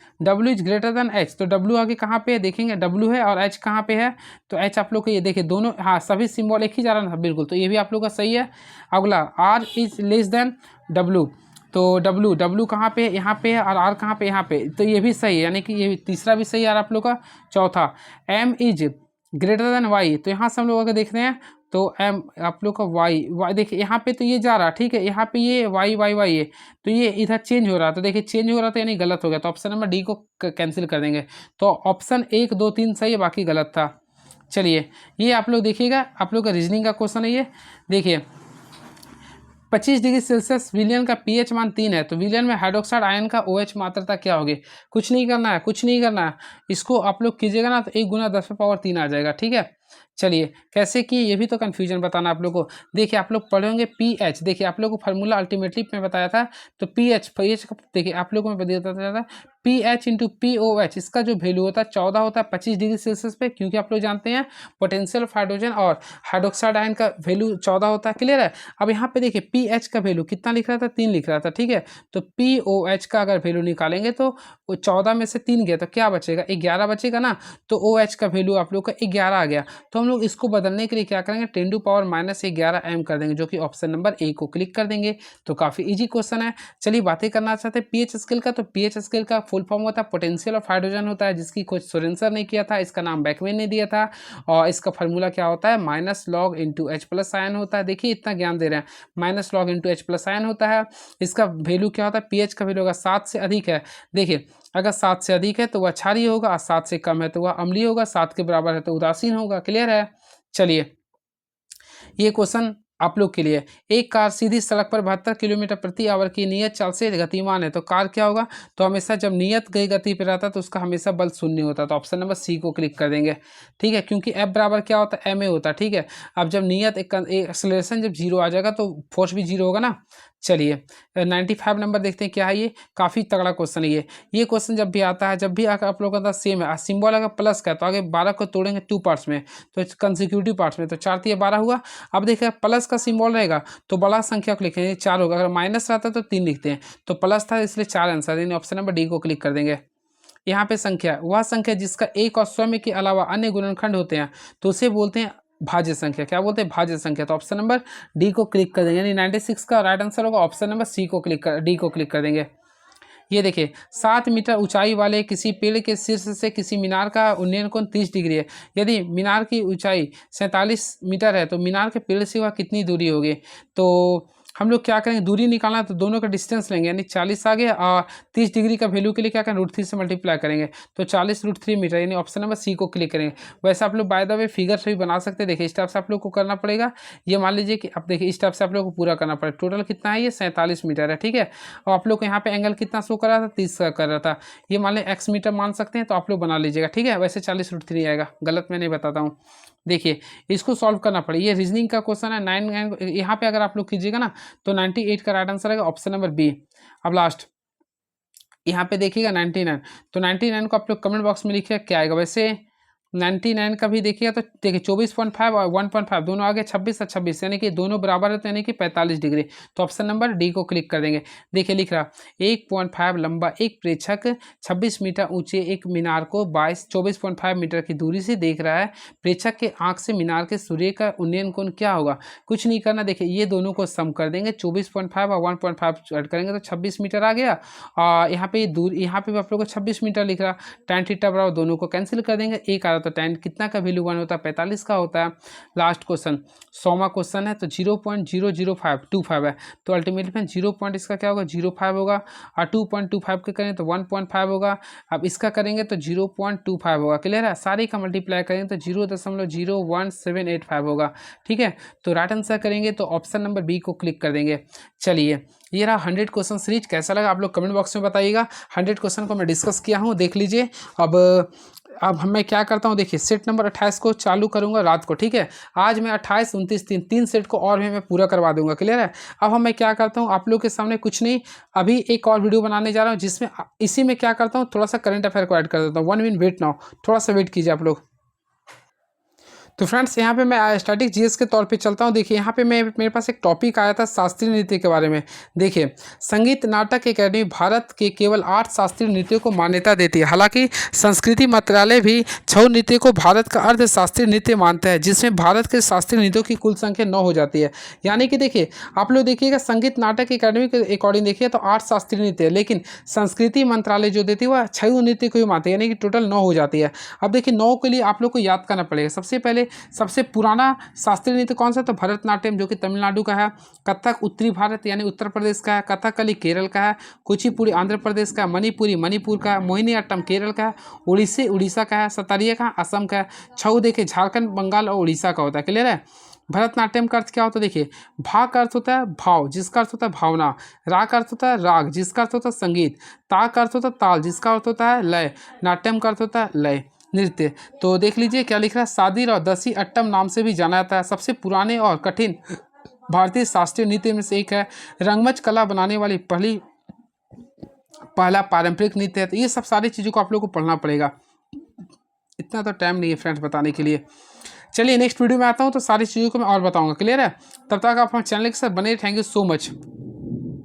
greater then H, तो डब्ल्यू आगे कहाँ पे है देखेंगे, डब्ल्यू है और एच कहाँ पे है, तो एच आप लोग का ये देखिए दोनों, हाँ सभी सिम्बॉल एक ही जा रहा है ना, बिल्कुल, तो ये भी आप लोग का सही है। अगला R is less than W, तो डब्ल्यू कहाँ पे है, यहाँ पे है, और आर कहाँ पे, यहाँ पे, तो ये भी सही है, यानी कि ये तीसरा भी सही है आप लोग का। चौथा M is greater than Y, तो यहाँ से हम लोग अगर देख रहे हैं तो एम आप लोग का वाई देखिए यहाँ पे तो ये जा रहा है, ठीक है, यहाँ पे ये वाई है, तो ये इधर चेंज हो रहा है, तो देखिए चेंज हो रहा था यानी गलत हो गया, तो ऑप्शन नंबर डी को कैंसिल कर देंगे। तो ऑप्शन 1 2 3 सही है, बाकी गलत था। चलिए ये आप लोग देखिएगा, आप लोग का रीजनिंग का क्वेश्चन है ये। देखिए 25 डिग्री सेल्सियस विलियन का पीएच मान 3 है, तो विलियन में हाइड्रोक्साइड आयन का OH मात्रता क्या होगी? कुछ नहीं करना है, कुछ नहीं करना है, इसको आप लोग कीजिएगा ना तो 1 गुना 10⁻³ आ जाएगा, ठीक है। चलिए कैसे कि ये भी तो कन्फ्यूजन बताना आप लोग को। देखिए आप लोग पढ़ेंगे पीएच, देखिए आप लोग को फार्मूला अल्टीमेटली मैं बताया था, तो पीएच देखिए आप लोग को मैं बताया था पीएच इंटू POH, इसका जो वैल्यू होता है 14 होता है 25 डिग्री सेल्सियस पे, क्योंकि आप लोग जानते हैं पोटेंशियल ऑफ हाइड्रोजन और हाइड्रोक्साइड आयन का वैल्यू 14 होता है, क्लियर है। अब यहाँ पे देखिए पीएच का वैल्यू कितना लिख रहा था, 3 लिख रहा था, ठीक है, तो POH का अगर वैल्यू निकालेंगे तो वो 14 में से 3 गया तो क्या बचेगा, 11 बचेगा ना, तो OH का वैल्यू आप लोग का 11 आ गया। तो हम लोग इसको बदलने के लिए क्या करेंगे, 10⁻⁻11 m कर देंगे, जो कि ऑप्शन नंबर ए को क्लिक कर देंगे। तो काफ़ी इजी क्वेश्चन है। चलिए बातें करना चाहते हैं पीएच स्केल का, तो पीएच स्केल का फुल फॉर्म होता है पोटेंशियल ऑफ हाइड्रोजन होता है, जिसकी खोज सोरेनसर ने किया था, इसका नाम बैकमैन ने दिया था, और इसका फार्मूला क्या होता है -log × H+ आयन होता है। देखिए इतना ज्ञान दे रहे हैं, -log × H+ आयन होता है। इसका वैल्यू क्या होता है, पीएच का वैल्यू अगर 7 से अधिक है, देखिए अगर 7 से अधिक है तो वह क्षारीय होगा, और 7 से कम है तो वह अम्लीय होगा, 7 के बराबर है तो उदासीन होगा, क्लियर है। चलिए ये क्वेश्चन आप लोग के लिए, एक कार सीधी सड़क पर 72 किलोमीटर प्रति आवर की नियत चाल से गतिमान है, तो कार क्या होगा, तो हमेशा जब नियत गई गति पर रहता है तो उसका हमेशा बल 0 होता है, तो ऑप्शन नंबर सी को क्लिक कर देंगे, ठीक है, क्योंकि एफ बराबर क्या होता है, ma होता है, ठीक है। अब जब नियत एक एक्सेलरेशन जब 0 आ जाएगा तो फोर्स भी 0 होगा ना। चलिए 95 नंबर देखते हैं क्या है, ये काफ़ी तगड़ा क्वेश्चन है ये क्वेश्चन जब भी आता है, जब भी अगर आप लोगों का सेम है, सिंबल अगर प्लस का है तो आगे 12 को तोड़ेंगे 2 पार्ट्स में, तो कंसिक्यूटिव पार्ट्स में, तो 4 × 12 हुआ। अब देखिए प्लस का सिंबल रहेगा तो बड़ा संख्या को लिखेंगे 4 होगा, अगर माइनस रहता है तो 3 लिखते हैं, तो प्लस था इसलिए 4 आंसर, यानी ऑप्शन नंबर डी को क्लिक कर देंगे। यहाँ पे संख्या वह संख्या जिसका एक और स्वयं के अलावा अन्य गुणनखंड होते हैं, तो उसे बोलते हैं भाज्य संख्या। क्या बोलते हैं, भाज्य संख्या, तो ऑप्शन नंबर डी को क्लिक कर देंगे, यानी 96 का राइट आंसर होगा, ऑप्शन नंबर सी को डी को क्लिक कर देंगे। ये देखिए 7 मीटर ऊंचाई वाले किसी पेड़ के शीर्ष से किसी मीनार का उन्नयन कोण 30 डिग्री है, यदि मीनार की ऊंचाई 47 मीटर है तो मीनार के पेड़ से वह कितनी दूरी होगी, तो हम लोग क्या करेंगे, दूरी निकालना है तो दोनों का डिस्टेंस लेंगे, यानी 40 आ गया, और 30 डिग्री का वैल्यू के लिए क्या करें, √3 से मल्टीप्लाई करेंगे, तो 40 √3 मीटर, यानी ऑप्शन नंबर सी को क्लिक करेंगे। वैसे आप लोग बाय द वे फिगर से भी बना सकते हैं, देखिए इस टाइप से आप लोग को करना पड़ेगा। ये मान लीजिए कि अब देखिए इस टाइप से आप लोग को पूरा करना पड़ेगा। टोटल कितना है, ये 47 मीटर है, ठीक है, और आप लोग को यहाँ पे एंगल कितना शो कर रहा था, 30 का कर रहा था, ये मान लें x मीटर मान सकते हैं, तो आप लोग बना लीजिएगा, ठीक है। वैसे 40 √3 आएगा, गलत मैं नहीं बताता हूँ। देखिए इसको सॉल्व करना पड़ेगा, ये रीजनिंग का क्वेश्चन है। 9 यहाँ पे अगर आप लोग कीजिएगा ना तो 98 का राइट आंसर आएगा, ऑप्शन नंबर बी। अब लास्ट यहाँ पे देखिएगा 99, तो 99 को आप लोग कमेंट बॉक्स में लिखिएगा क्या आएगा। वैसे 99 का भी देखिएगा तो देखिए 24.5 और 1.5 दोनों आगे 26 और 26, यानी कि दोनों बराबर है, तो यानी कि 45 डिग्री, तो ऑप्शन नंबर डी को क्लिक कर देंगे। देखिए लिख रहा 1.5 लंबा एक प्रेक्षक 26 मीटर ऊंचे एक मीनार को 24.5 मीटर की दूरी से देख रहा है। प्रेक्षक के आंख से मीनार के सूर्य का उन्नयन कोण क्या होगा, कुछ नहीं करना, देखिए ये दोनों को सम कर देंगे, 24.5 और 1.5 ऐड करेंगे तो 26 मीटर आ गया, और यहाँ पे दूर यहाँ पे आप लोग को 26 मीटर लिख रहा, tan थीटा बराबर दोनों को कैंसिल कर देंगे, एक आ तो tan कितना का वैल्यू 1 होता है, 45 का होता है। लास्ट क्वेश्चन 100वां क्वेश्चन है, तो 0.00525 है, तो अल्टीमेटली में 0 पॉइंट इसका क्या होगा 0.5 होगा, और 2.25 के करें तो 1.5 होगा। अब इसका करेंगे तो 0.25 होगा, क्लियर है। सारी का मल्टीप्लाई करेंगे तो 0.01785 होगा, ठीक है। तो राइट आंसर करेंगे तो ऑप्शन नंबर बी को क्लिक कर देंगे। चलिए ये रहा 100 क्वेश्चन सीरीज, कैसा लगा आप लोग कमेंट बॉक्स में बताइएगा। 100 क्वेश्चन को मैं डिस्कस किया हूँ, देख लीजिए। अब मैं क्या करता हूँ, देखिए सेट नंबर 28 को चालू करूँगा रात को, ठीक है। आज मैं 28, 29, 3 सेट को और भी मैं पूरा करवा दूंगा, क्लियर है। अब मैं क्या करता हूँ, आप लोग के सामने कुछ नहीं, अभी एक और वीडियो बनाने जा रहा हूँ, जिसमें इसी में क्या करता हूँ, थोड़ा सा करंट अफेयर को ऐड कर देता हूँ। 1 मिनट वेट नाउ, थोड़ा सा वेट कीजिए आप लोग। तो फ्रेंड्स यहाँ पे मैं स्टैटिक जीएस के तौर पे चलता हूँ। देखिए यहाँ पे मेरे पास एक टॉपिक आया था शास्त्रीय नृत्य के बारे में। देखिए संगीत नाटक अकेडमी भारत के केवल 8 शास्त्रीय नृत्यों को मान्यता देती है। हालांकि संस्कृति मंत्रालय भी छऊ नृत्य को भारत का अर्ध शास्त्रीय नृत्य मानता है, जिसमें भारत के शास्त्रीय नृत्यों की कुल संख्या 9 हो जाती है। यानी कि देखिए आप लोग देखिएगा संगीत नाटक अकेडमी के अकॉर्डिंग देखिए तो 8 शास्त्रीय नृत्य है, लेकिन संस्कृति मंत्रालय जो देती है वह छऊ नृत्य को ही मानती है, यानी कि टोटल 9 हो जाती है। अब देखिए 9 के लिए आप लोग को याद करना पड़ेगा। सबसे पहले सबसे पुराना शास्त्रीय नृत्य कौन सा? तो भरतनाट्यम जो कि तमिलनाडु का है, कथक उत्तरी भारत यानी उत्तर प्रदेश का है, कथकली केरल का है, कुचिपुड़ी आंध्र प्रदेश का, मणिपुरी मणिपुर का, मोहिनीअट्टम केरल का, उड़ीसी उड़ीसा का है, सतारिया का असम का है, छऊ देखिए झारखंड बंगाल और उड़ीसा का होता है। क्लियर है? भरतनाट्यम का अर्थ क्या होता है? देखिए भा का अर्थ होता है भाव, जिसका अर्थ होता है भावना, रा का अर्थ होता है राग, जिसका अर्थ होता है संगीत, ता का अर्थ होता है ताल, जिसका अर्थ होता है लय, नाट्यम का अर्थ होता है लय नृत्य। तो देख लीजिए क्या लिख रहा है, सादिर और दसी अट्टम नाम से भी जाना जाता है। सबसे पुराने और कठिन भारतीय शास्त्रीय नृत्य में से एक है। रंगमंच कला बनाने वाली पहला पारंपरिक नृत्य है। तो ये सब सारी चीज़ों को आप लोग को पढ़ना पड़ेगा, इतना तो टाइम नहीं है फ्रेंड्स बताने के लिए। चलिए नेक्स्ट वीडियो में आता हूँ तो सारी चीज़ों को मैं और बताऊँगा। क्लियर है? तब तक आप हमारे चैनल के साथ बने। Thank you so much.